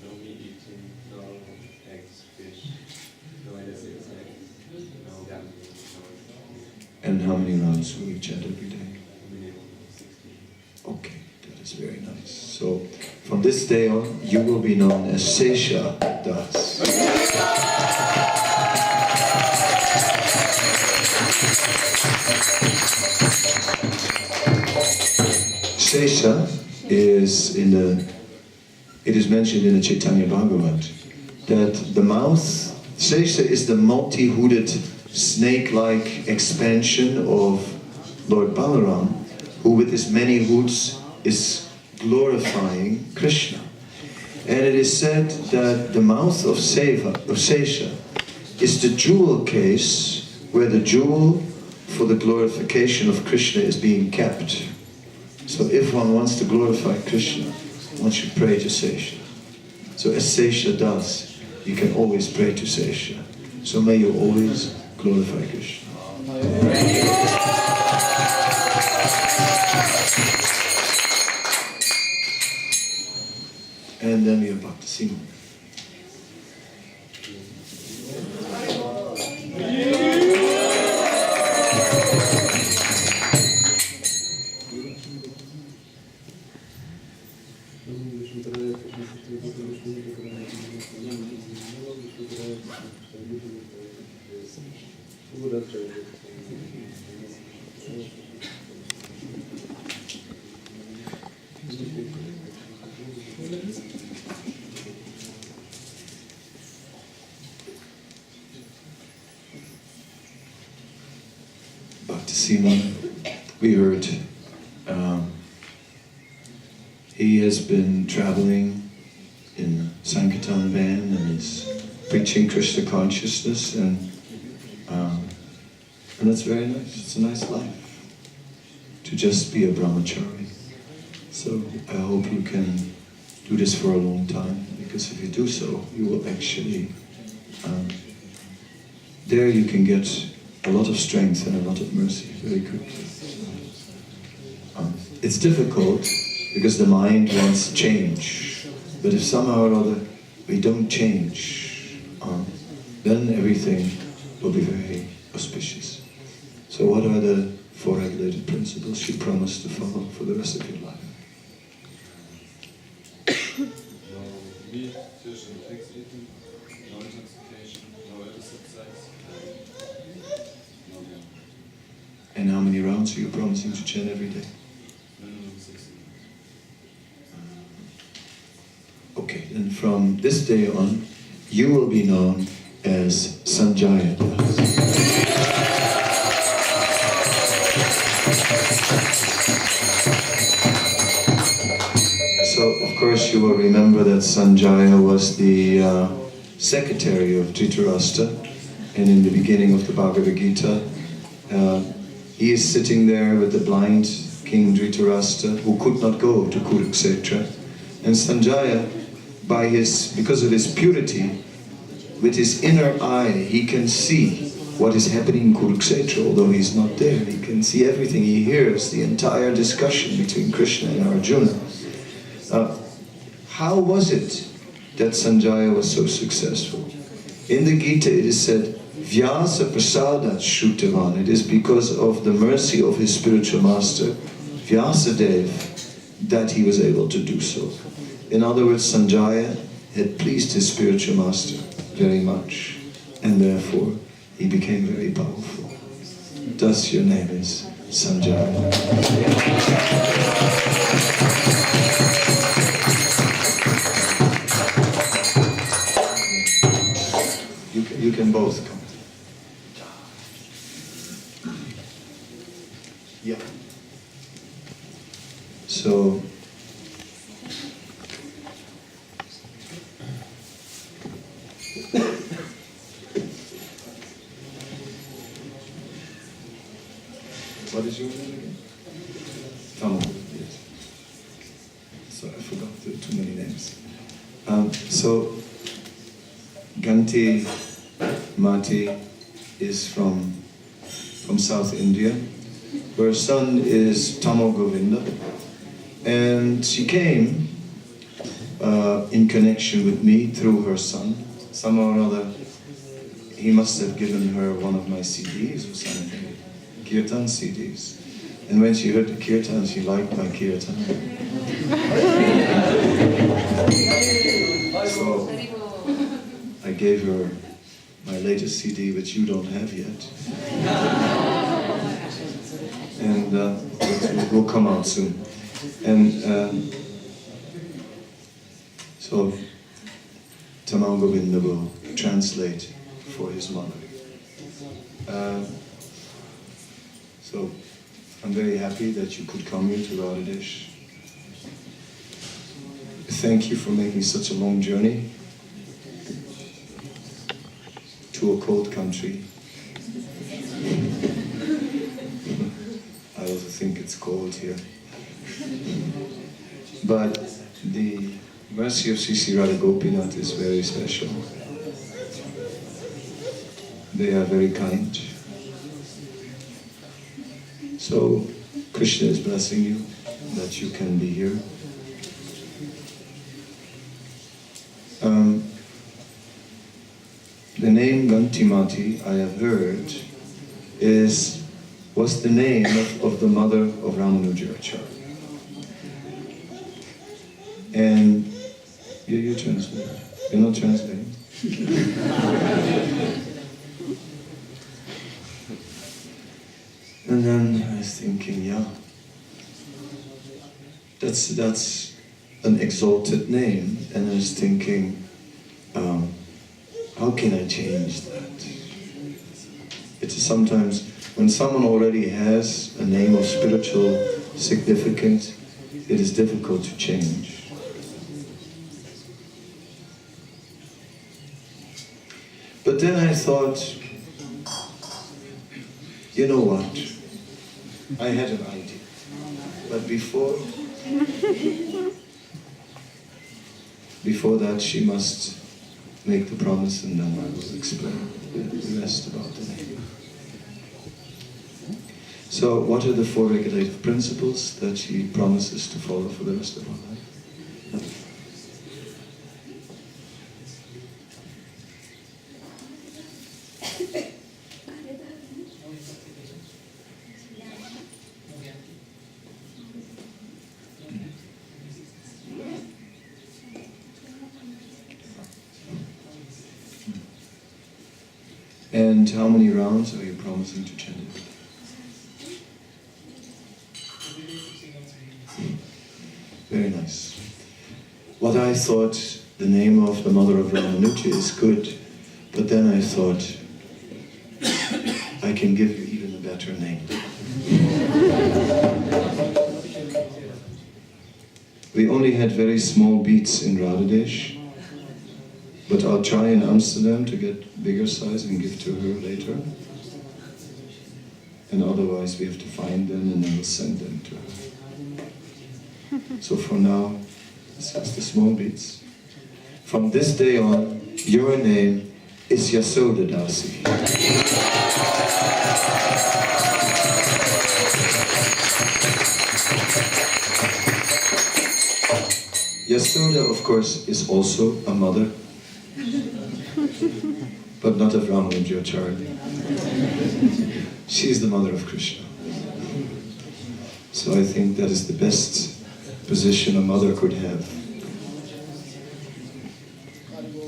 No meat eating, no eggs, fish, no illicit sex, no gambling, And how many rounds will you chant every day? minimum 60. Okay, that is very nice. So from this day on, you will be known as Sesha Das. Sesha is it is mentioned in the Chaitanya Bhagavat that the mouth, Sesha is the multi-hooded snake-like expansion of Lord Balaram, who with his many hoods is glorifying Krishna. And it is said that the mouth of Sesha is the jewel case where the jewel for the glorification of Krishna is being kept. So if one wants to glorify Krishna, one should pray to Sesha. So as Sesha does, you can always pray to Sesha. So may you always glorify Krishna. And then we are back to singing. Simon, we heard he has been traveling in a Sankirtan van and is preaching Krishna consciousness, and that's very nice. It's a nice life to just be a brahmachari. So I hope you can do this for a long time, because if you do so, you will actually, there you can get a lot of strength and a lot of mercy very quickly. It's difficult because the mind wants change, but if somehow or other we don't change, then everything will be very auspicious. So what are the 4 related principles you promise to follow for the rest of your life? No meat, fish and pigs eaten, no intoxication, no illicit sex, and no gambling. And how many rounds are you promising to chant every day? Minimum 60. Okay, and from this day on, you will be known as Sanjaya Das. So, of course, you will remember that Sanjaya was the secretary of Dhritarashtra, and in the beginning of the Bhagavad Gita, he is sitting there with the blind King Dhritarashtra, who could not go to Kurukshetra, and Sanjaya, because of his purity, with his inner eye, he can see what is happening in Kurukshetra, although he's not there. He can see everything. He hears the entire discussion between Krishna and Arjuna. How was it that Sanjaya was so successful? In the Gita it is said, Vyasapuja Shrutavan. It is because of the mercy of his spiritual master, Vyasadeva, that he was able to do so. In other words, Sanjaya had pleased his spiritual master very much, and therefore he became very powerful. Thus your name is Sanjaya. You can both come. Yeah. So, what is your name again? Tamo, yes. So I forgot too many names. So, Ganti Mati is from South India. Her son is Tamo Govinda, and she came in connection with me through her son. Somehow or other, he must have given her one of my CDs or something, kirtan CDs. And when she heard the kirtan, she liked my kirtan. So I gave her my latest CD, which you don't have yet. And it will come out soon. And so Tamal Govinda will translate for his mother. So I'm very happy that you could come here to Radhadesh. Thank you for making such a long journey to a cold country. I also think it's cold here. But the mercy of Sri Radha Gopinath is very special. They are very kind. So Krishna is blessing you that you can be here. The name Gantimati, I have heard, was the name of the mother of Ramanujacharya. And you translate. You're not translating. And then I was thinking, yeah, that's an exalted name. And I was thinking, how can I change that? It's sometimes When someone already has a name of spiritual significance, it is difficult to change. But then I thought, you know what? I had an idea. But before that, she must make the promise, and then I will explain the rest about the name. So, what are the 4 regulative principles that she promises to follow for the rest of her life? And how many rounds are you promising to chant it? Very nice. What I thought, the name of the mother of Ramanuja is good, but then I thought, I can give you even a better name. We only had very small beats in Radhadesh, but I'll try in Amsterdam to get bigger size and give to her later. And otherwise we have to find them and then we'll send them to her. So for now, it's just the small beats. From this day on, your name is Yasodadasi. Yasoda, of course, is also a mother, but not of Ramanujacharya. She is the mother of Krishna. So I think that is the best position a mother could have.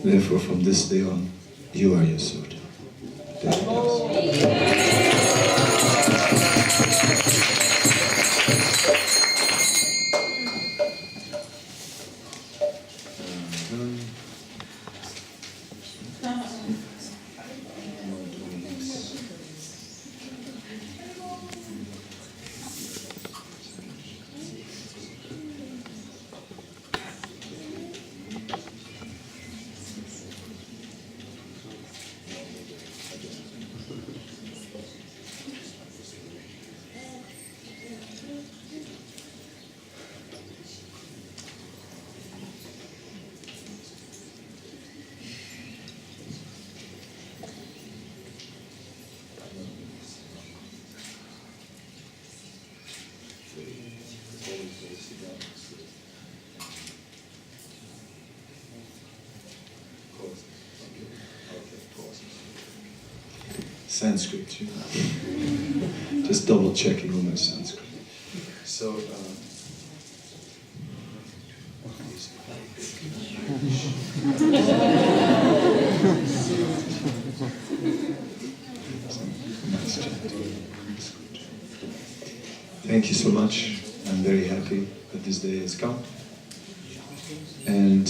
Therefore, from this day on, you are Yasoda. Sanskrit, you know. Just double checking on my Sanskrit. So, thank you so much. I'm very happy that this day has come. And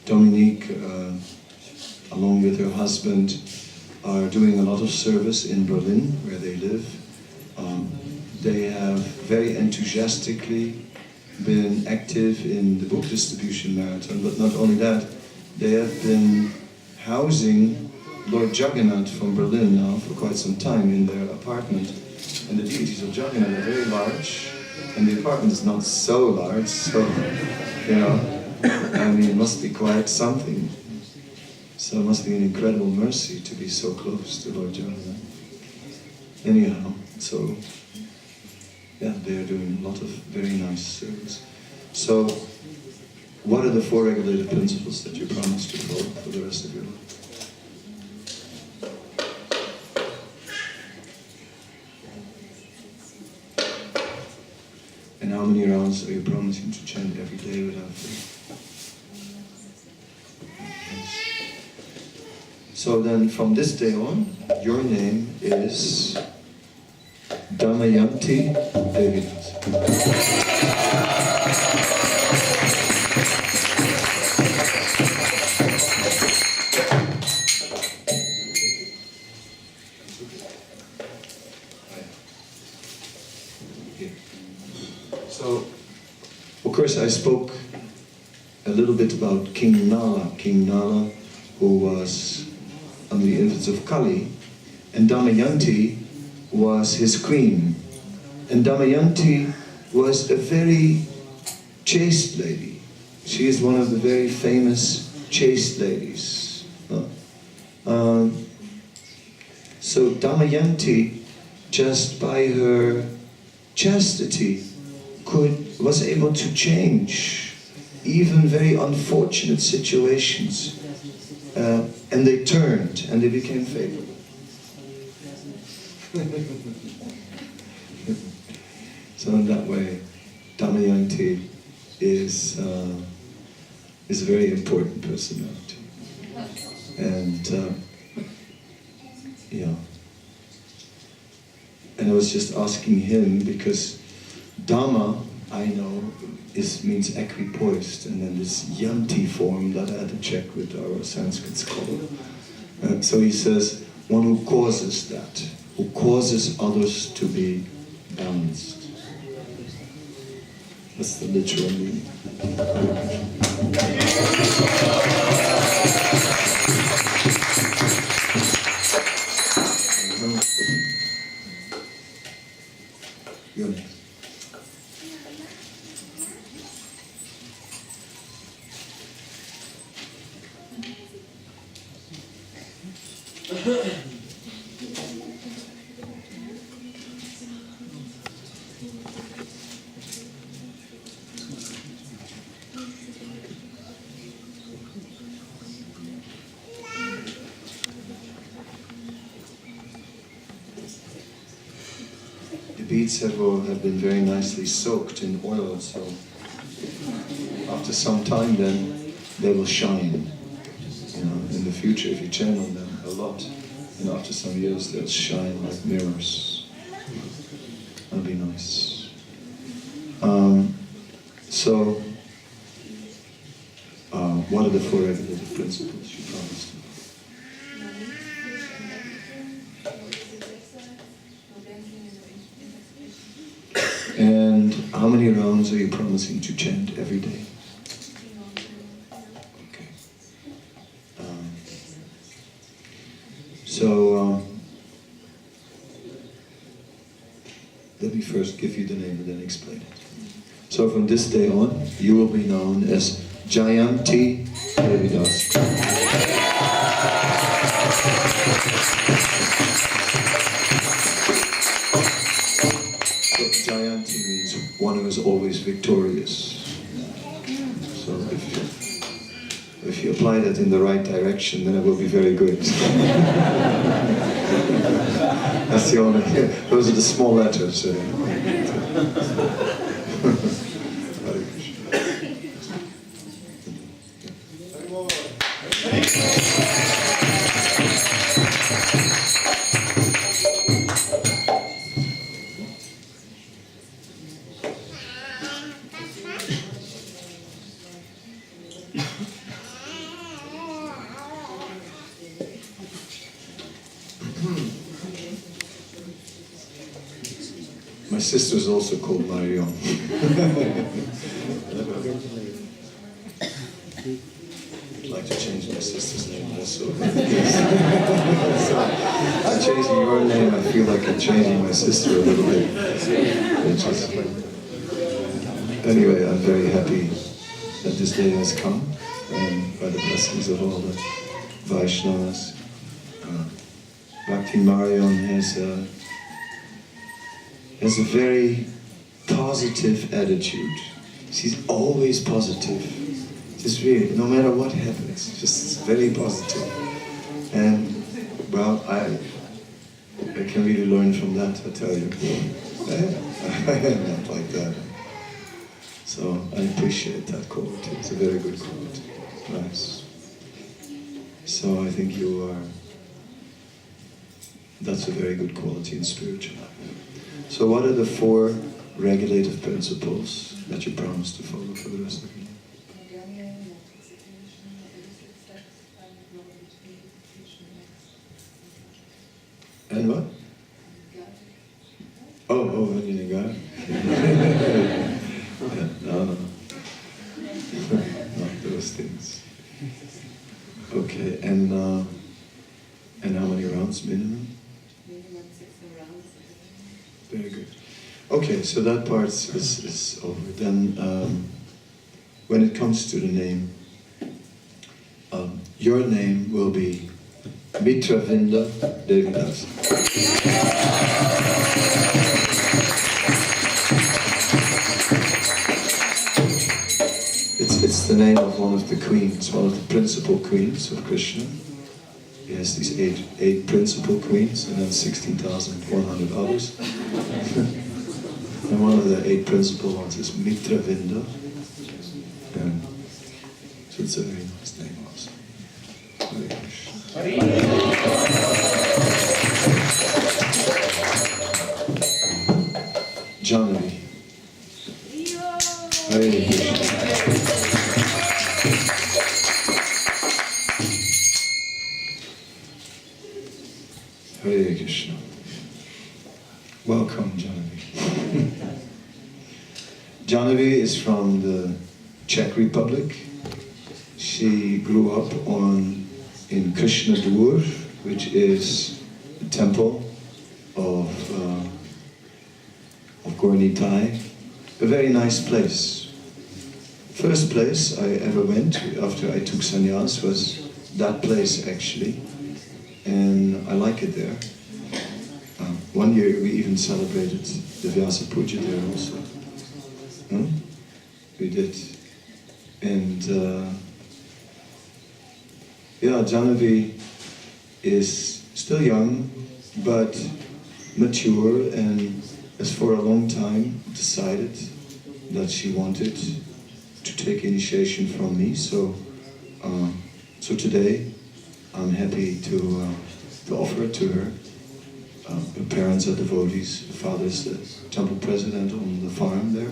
Dominique, along with her husband, are doing a lot of service in Berlin, where they live. They have very enthusiastically been active in the book distribution marathon, but not only that, they have been housing Lord Jagannath from Berlin now for quite some time in their apartment. And the deities of Jagannath are very large, and the apartment is not so large, so, you know, I mean, it must be quite something. So it must be an incredible mercy to be so close to Lord Jagannath. Anyhow, so, yeah, they are doing a lot of very nice service. So, what are the 4 regulative principles that you promise to follow for the rest of your life? And how many rounds are you promising to chant every day without fail? So then, from this day on, your name is Damayanti Devinath. So, of course, I spoke a little bit about King Nala. King Nala, who was under the influence of Kali, and Damayanti was his queen. And Damayanti was a very chaste lady. She is one of the very famous chaste ladies. So Damayanti, just by her chastity, was able to change even very unfortunate situations. And they turned and they became favorable. So in that way, Damayanti is a very important personality. And yeah. And I was just asking him because Dhamma, I know, means equipoised, and then this yanti form that I had to check with our Sanskrit scholar. So he says, one who causes that, who causes others to be balanced. That's the literal meaning. Good. The beads have been very nicely soaked in oil, so after some time then they will shine. You know, in the future, if you channel them a lot, and after some years they'll shine like mirrors. That'll be nice. What are the four regulative principles you promised? And how many rounds are you promising to chant every day? Okay. Let me first give you the name and then explain it. So from this day on, you will be known as Jayanti Devidas. Jayanti means one who is always victorious. So if you apply that in the right direction, then it will be very good. That's the only. Those are the small letters. My sister is also called Marion. I'd like to change my sister's name also. I'm changing your name, I feel like I'm changing my sister a little bit. Anyway, I'm very happy that this day has come, and by the blessings of all the Vaishnavas. Bhakti Marion has a very positive attitude. She's always positive. Just really, no matter what happens, just very positive. And, well, I can really learn from that, I tell you. I am not like that. So I appreciate that quality. It's a very good quality. Nice. So I think that's a very good quality in spiritual life. So what are the four regulative principles that you promise to follow for the rest of your life? And what? Oh, and God. Yeah, no. Not those things. Okay, and how many rounds minimum? Minimum 6 rounds. Very good. Okay, so that part is over. Then, when it comes to the name, your name will be Mitravinda Devidas. It's the name of one of the queens, one of the principal queens of Krishna. He has these eight principal queens and then 16,100 others. And one of the 8 principal ones is Mitravinda. And so it's a very nice name also. Hare Krishna. Janavi. Hare Krishna. Hare Krishna. Welcome, Janavi. Janavi is from the Czech Republic. She grew up in Krishna Dvor, which is the temple of Gornitai. A very nice place. First place I ever went to after I took sannyas was that place actually, and I like it there. One year we even celebrated the Vyasapuja there also. We did. And yeah, Janavi is still young, but mature, and has for a long time decided that she wanted to take initiation from me. So, so today I'm happy to offer it to her. Her parents are devotees. Her father is the temple president on the farm there,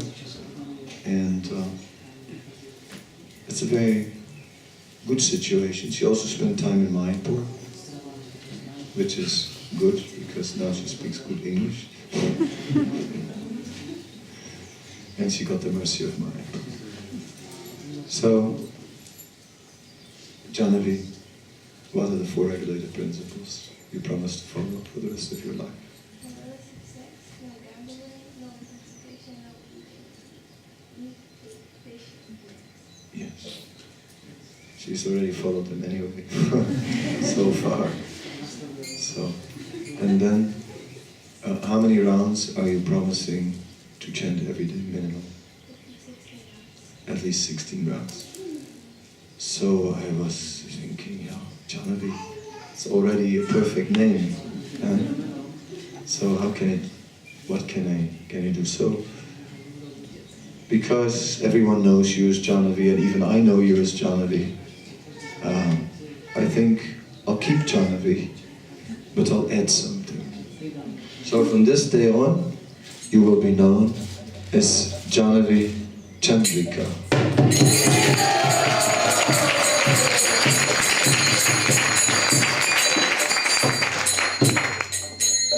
and it's a very good situation. She also spent time in Mayapur, which is good because now she speaks good English. And she got the mercy of Mayapur. So, Janavi, what are the 4 regulated principles you promise to follow for the rest of your life? No sex, no gambling, no intoxication, no Yes. She's already followed them anyway, so far. So, and then, how many rounds are you promising to chant every day minimum? At least 16 rounds. So I was thinking, yeah, Janavi, it's already a perfect name. So how can it, what can I do? So, because everyone knows you as Janavi, and even I know you as Janavi, I think I'll keep Janavi, but I'll add something. So from this day on, you will be known as Janavi Chandrika.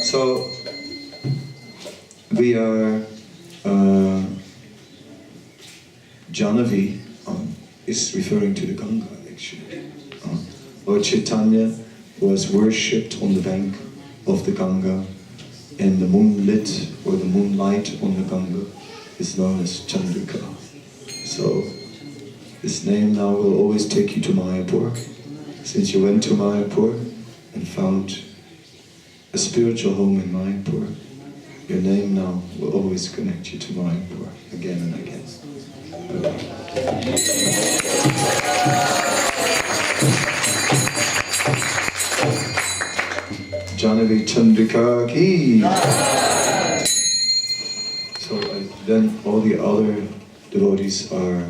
So we are Janavi is referring to the Ganga actually. Lord Chaitanya was worshipped on the bank of the Ganga, and the moonlit or the moonlight on the Ganga is known as Chandrika. So this name now will always take you to Mayapur. Since you went to Mayapur and found a spiritual home in Mayapur, your name now will always connect you to Mayapur again and again. Janavi Chandrika ki. So then all the other devotees are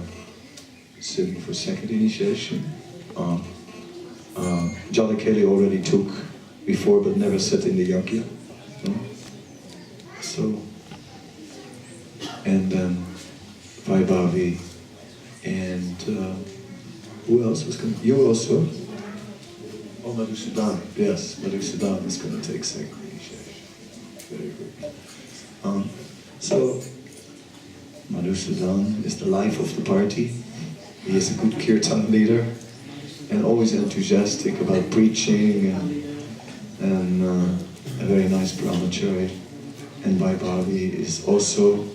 sitting for second initiation. Jalakeli already took before but never sat in the yajna. So, and then Vaibhavi, and who else was coming? You also? Oh, Madhusudan. Yes, Madhusudan is going to take second initiation. Very good. So, Madhusudan is the life of the party. He is a good kirtan leader and always enthusiastic about preaching and a very nice brahmachari. And Vaibhavi is also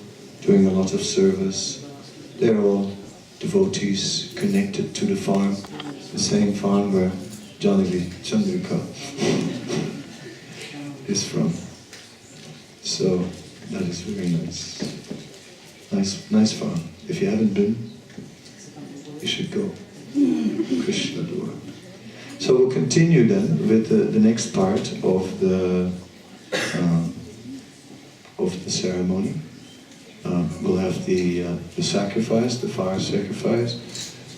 doing a lot of service. They're all devotees connected to the farm, the same farm where Janavi Chandrika is from. So that is very nice. Nice farm. If you haven't been, you should go. Krishna Dua. So we'll continue then with the next part of the ceremony. We'll have the sacrifice, the fire sacrifice,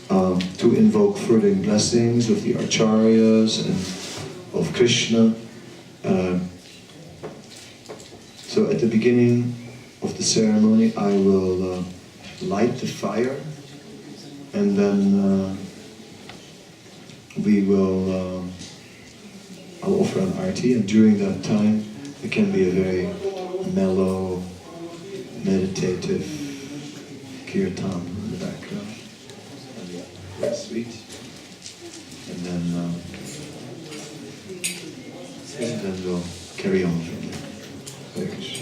to invoke further blessings of the acharyas and of Krishna. So at the beginning of the ceremony, I will light the fire, and then we will. I'll offer an arti, and during that time, it can be a very mellow, meditative kirtan in the background, very sweet, and then we'll carry on from there. Hare Krishna.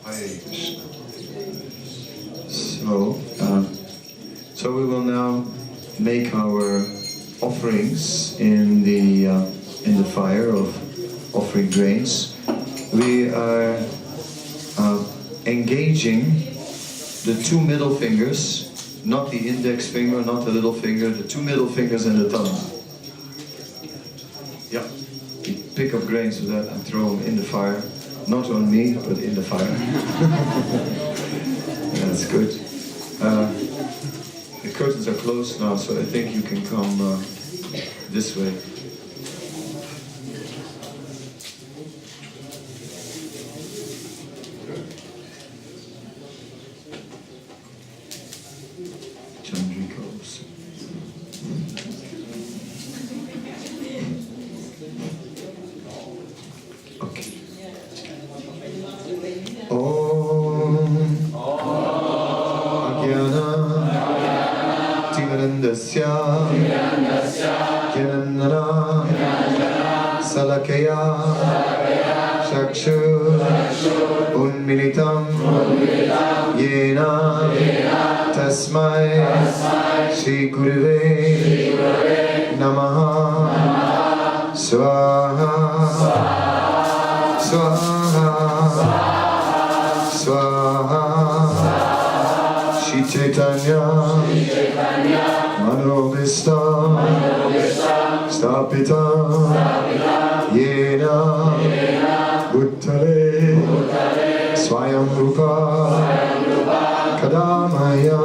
Hare Krishna. So we will now make our offerings in the fire of offering grains. We are engaging the two middle fingers, not the index finger, not the little finger, the two middle fingers and the thumb. Yeah, we pick up grains with that and throw them in the fire. Not on me, but in the fire. That's good. The curtains are closed now, so I think you can come this way. Chandrikos. Okay. Janana Salakaya Shakshu Unmilitam Yena Tasmai Shri Gurave Namaha Swaha Swaha Swaha Shri Chaitanya Manobhista Stapita Yena Uttare Swayam Rupa Kadamaya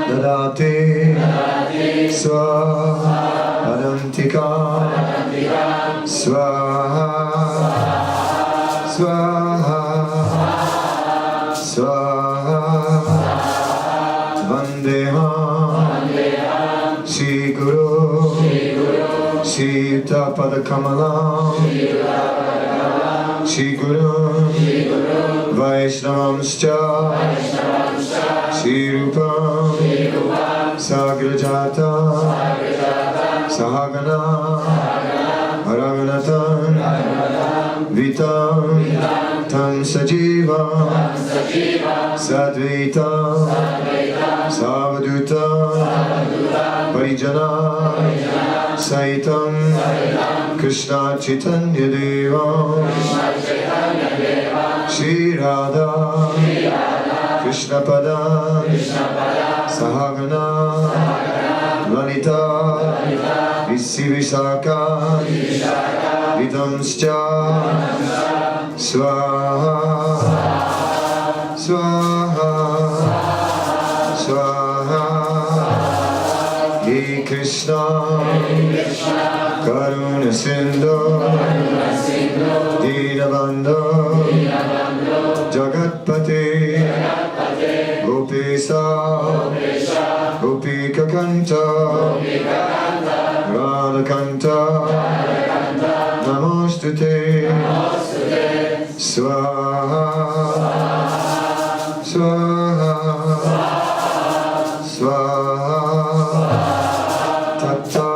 Dadate Swa Adantika Swaha Swaha Swaha Vandeham Sri Guru, Sri Yuta Pada Kamalam, Sri Guru, Vaishnavamscha, Sri Rupam, Sagrajata, Sahagana, Raghunathan, Vitam, Tam Sajiva, Sadvaita, Savaduta, Parijana, Saitam, Krishna Chaitanya Deva, Shri Radha, Krishna Pada, Sahagana, Lalita, Visi Visaka, Vidamscha, Swaha, Swaha, Swaha, He Krishna, Karuna Sindhu, Dinabandhu, Jagatpate, Gopesa, Gopika Kanta, Radhakanta, Namostute, Swaha, Swaha, Swaha, Tatta,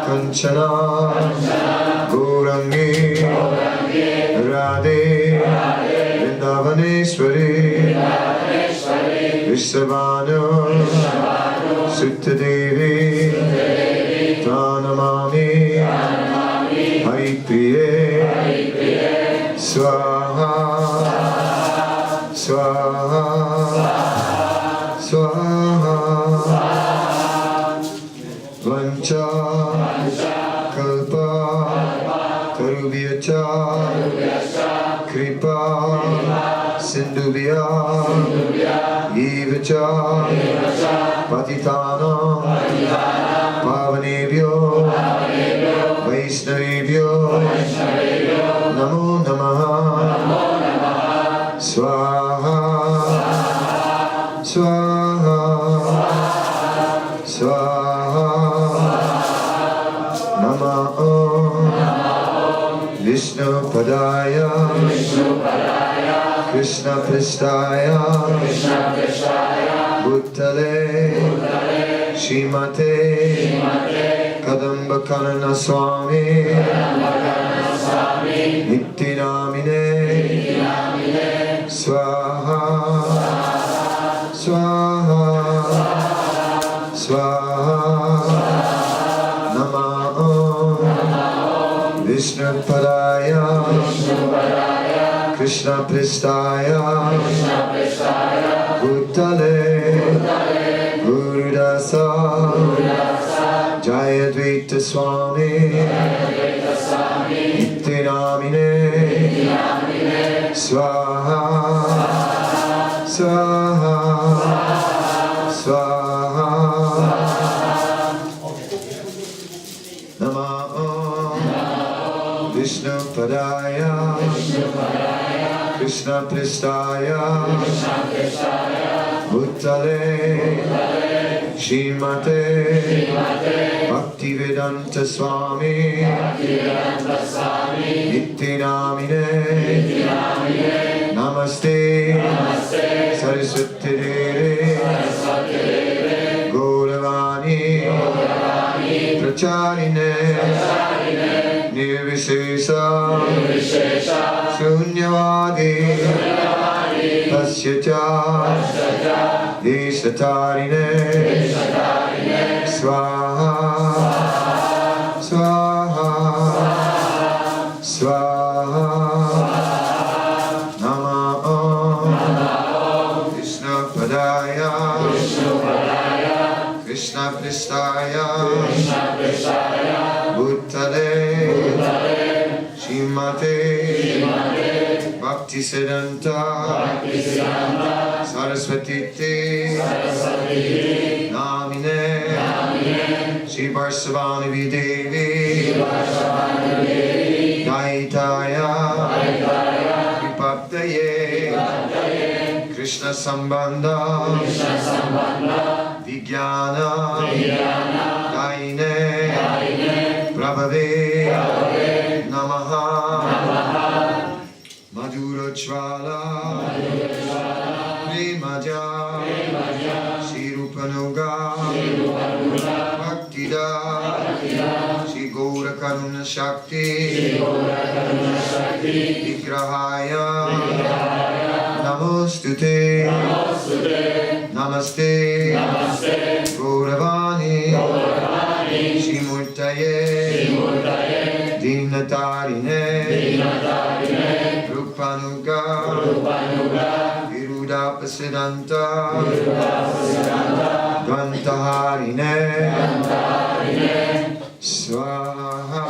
Kanchana, Gourangi, Radhe, Vrindavaneshwari, Vishavanu, Suttadevi, Pranamami, Haripriye, Swaha, Swaha, Swaha, Vancha, Kalpa, Tarubhyacha, Kripa, Sindhubhya, Evacha, Patitanam, Pavanebhyo, Vaishnavebhyo, Namo Namaha, Swaha, Swaha, Swaha, Namo Vishnu Padaya, Krishna Pristaya, Bhutale, Shrimate, Kadamba Kanana Swami, Nittinamine, Swaha, Swaha, Swaha, Namo Vishnu Padaya, Krishna Pristaya, Bhutale, Gurudasa, Jayadvaita Swami, Nittinamine, Swaha, Swaha, Swaha, Namo Vishnu Padaya, Krishna Pristaya, Bhutale, Shrimate, Bhaktivedanta Swami, Nittinamine, Namaste, Saraswati Deve, Gauravani, Pracharine, Nirvishesha, Shunyavadi, Pasyacha, Deshatarine, Swaha, Swaha, Swaha, Namo Vishnu Padaya, Krishna Pristaya, Bhutale, Shrimate, Bhakti Siddhanta, Saraswati Namine, Shri Varsavani Devi, Daitaya, Vipaktaye, Krishna Sambandha, Vijnana Daine Prabhave Namaha Madhura Chvala Premaja Shirupanuga Bhaktida Shri Gaura Karuna Shakti Vigrahaya Namostute Namaste Gauravani Shimurtaye Dinatarine Rupanuga Virudapasidanta Dvantaharine Swaha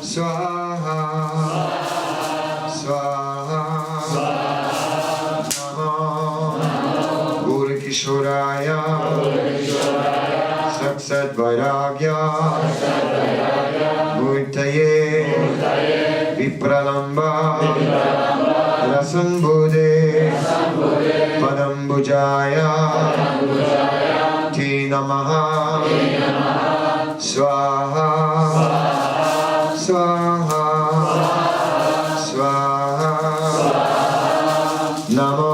Swaha Swaha Shuraya Saksat Vairagya Murtaye Vipralamba Rasambode Padambujaya Te Namaha Swaha Swaha Swaha Namo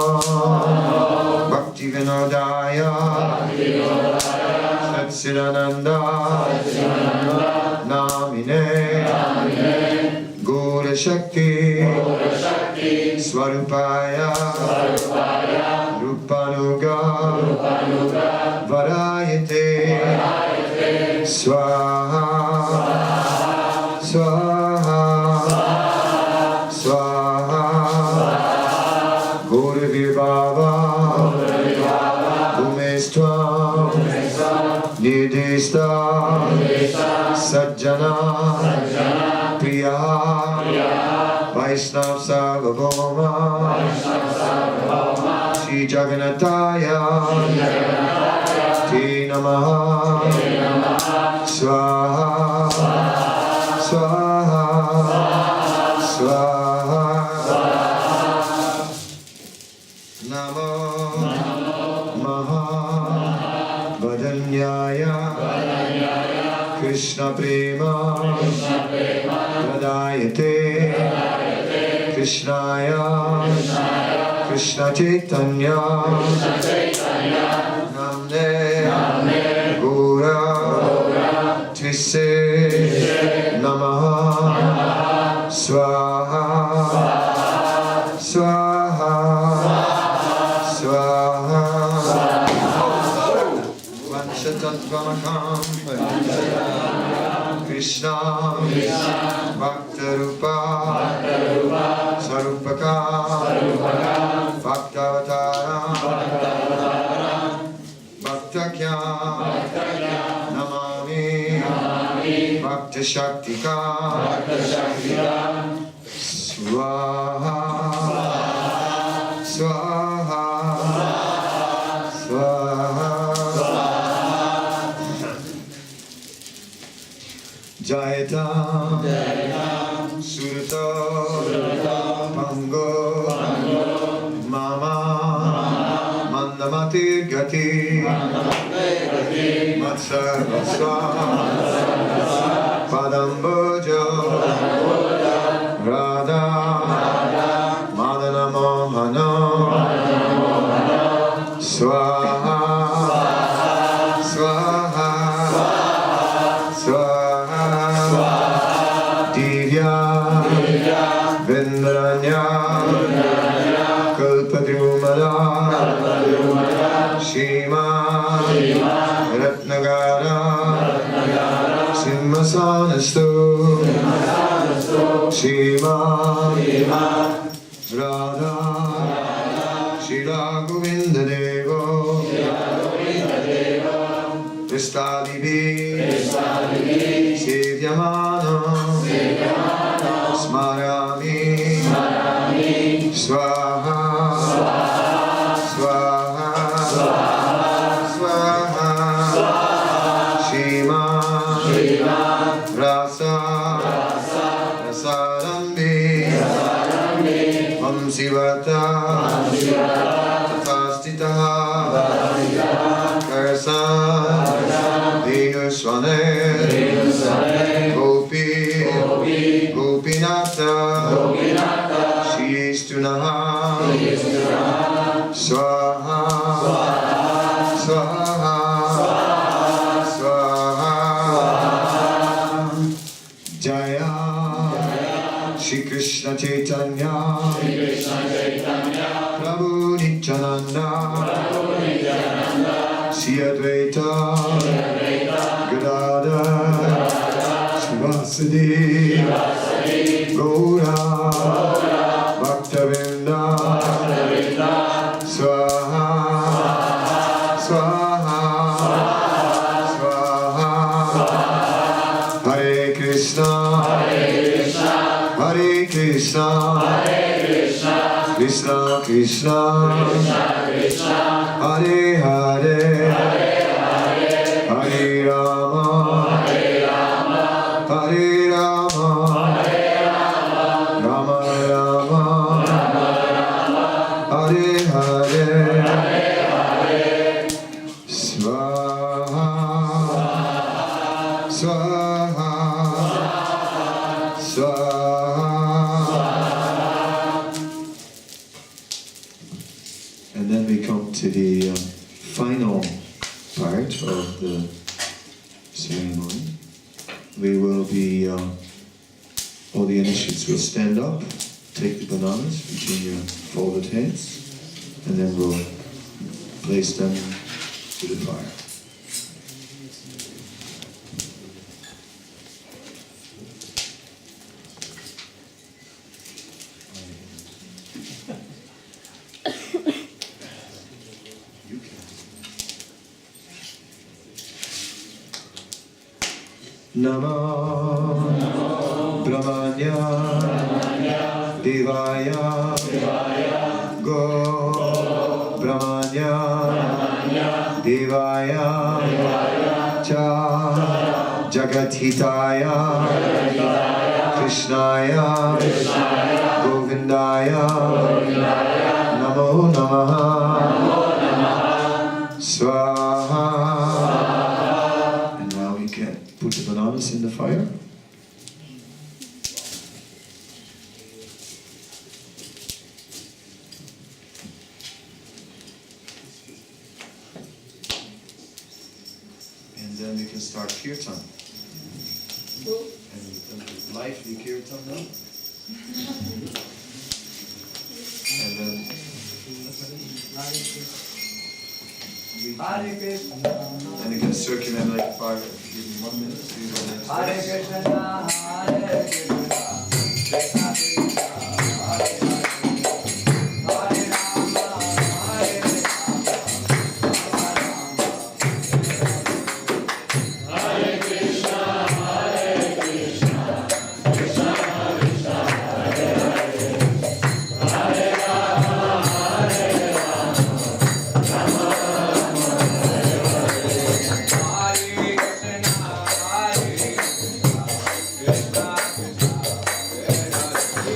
Vinodaya Satsidananda Namine Gaura Shakti Swarupaya Rupanuga Varayate Swaha Swaha Swaha Gaura Vibhava Umestvam Nidista Sajjana Priya Vaishnav Sarvabhauma Shri Jagannathaya Te Namaha Swaha Swaha Swaha Namo Vadanyaya Krishna Prema Radayate Krishnaya Krishna Chaitanya Namne Gaura Tvise Namaha Swaha Swaha Swaha Tattvamakam Krishna Bhaktarupa Sarupaka Bhaktavatara Bhaktakya Namami Bhaktashaktika Swaha Swaha Swaha Jayatam Surata Pango Mama Mandamati Gati Matsarvasva Padambojo Radha Madana Mohana Swaha Swaha Swaha Divya Vindranya Kalpadrumala Shima Ratnagara Simhasanastu Shima Radha Shila Govinda Devo Pristadivi Sevyamana Smarami Swaha Swaha Swaha Shima Rasa Rasarambi Vamsivata Tathastitaha Swami Gopi Gopinatha Shistunaha Swaha Swaha Swaha Jaya Shri Krishna Chaitanya Prabhu Nityananda Shri Advaita Gadadhar Shivasadi Gaura Bhaktavinda Swaha Swaha Swaha Hare Krishna Hare Krishna Krishna Krishna Hare Hare Hare Rama Hare Rama Rama Rama Hare Hare Swaha Swaha Swaha. And then we come to the final part of the ceremony. We will be, all the initiates will stand up, take the bananas between your folded hands, and then we'll place them to the fire. You can. Namo Brahmanya Devaya Go Brahmanya Devaya Cha Jagathitaya Krishnaya Govindaya Namo Namaha Swaha. And now we can put the bananas in the fire. And then we can start kirtan. And lively kirtan now. And then and you can circulate like fire. Give me 1 minute to do the next Hare verse. Krishna, Hare Krishna, Krishna Krishna, Hare Hare, Hare Rama, Hare Rama, Rama Rama, Hare Krishna, Krishna Krishna, Hare Hare, Hare Rama, Hare Rama, Rama Rama, Hare Hare, Hare Krishna, Hare Krishna, Krishna Krishna, Hare Hare.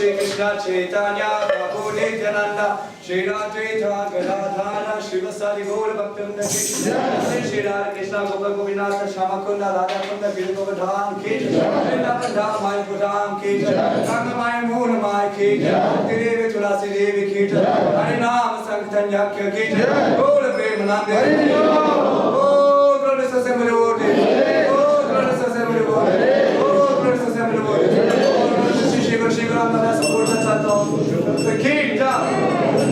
Shri Krishna Chaitanya Prabhu Nityananda Shri Radhadesh Gadadhara Shiva Sari Gaur Bhaktivinoda Ki Shri Radha Krishna Gopal Govinatha Shama Kunda Radha Kunda Giri Govardhan Ki Vrindavan Mai Pudam Ki Ganga Mai Moon Mai Ki Bhakti Devi Tulasi Devi Ki Harinam Sankirtan Yakya Ki Gaur Premanande Oh Glorious Assembly Lord Oh Glorious Assembly Lord Oh Glorious Assembly Lord Shiva Rama support the Santo the kingdom.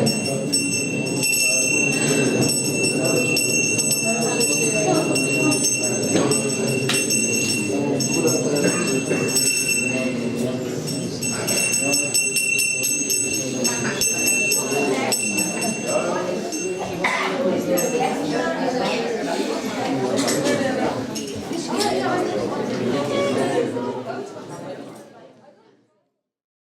Yes.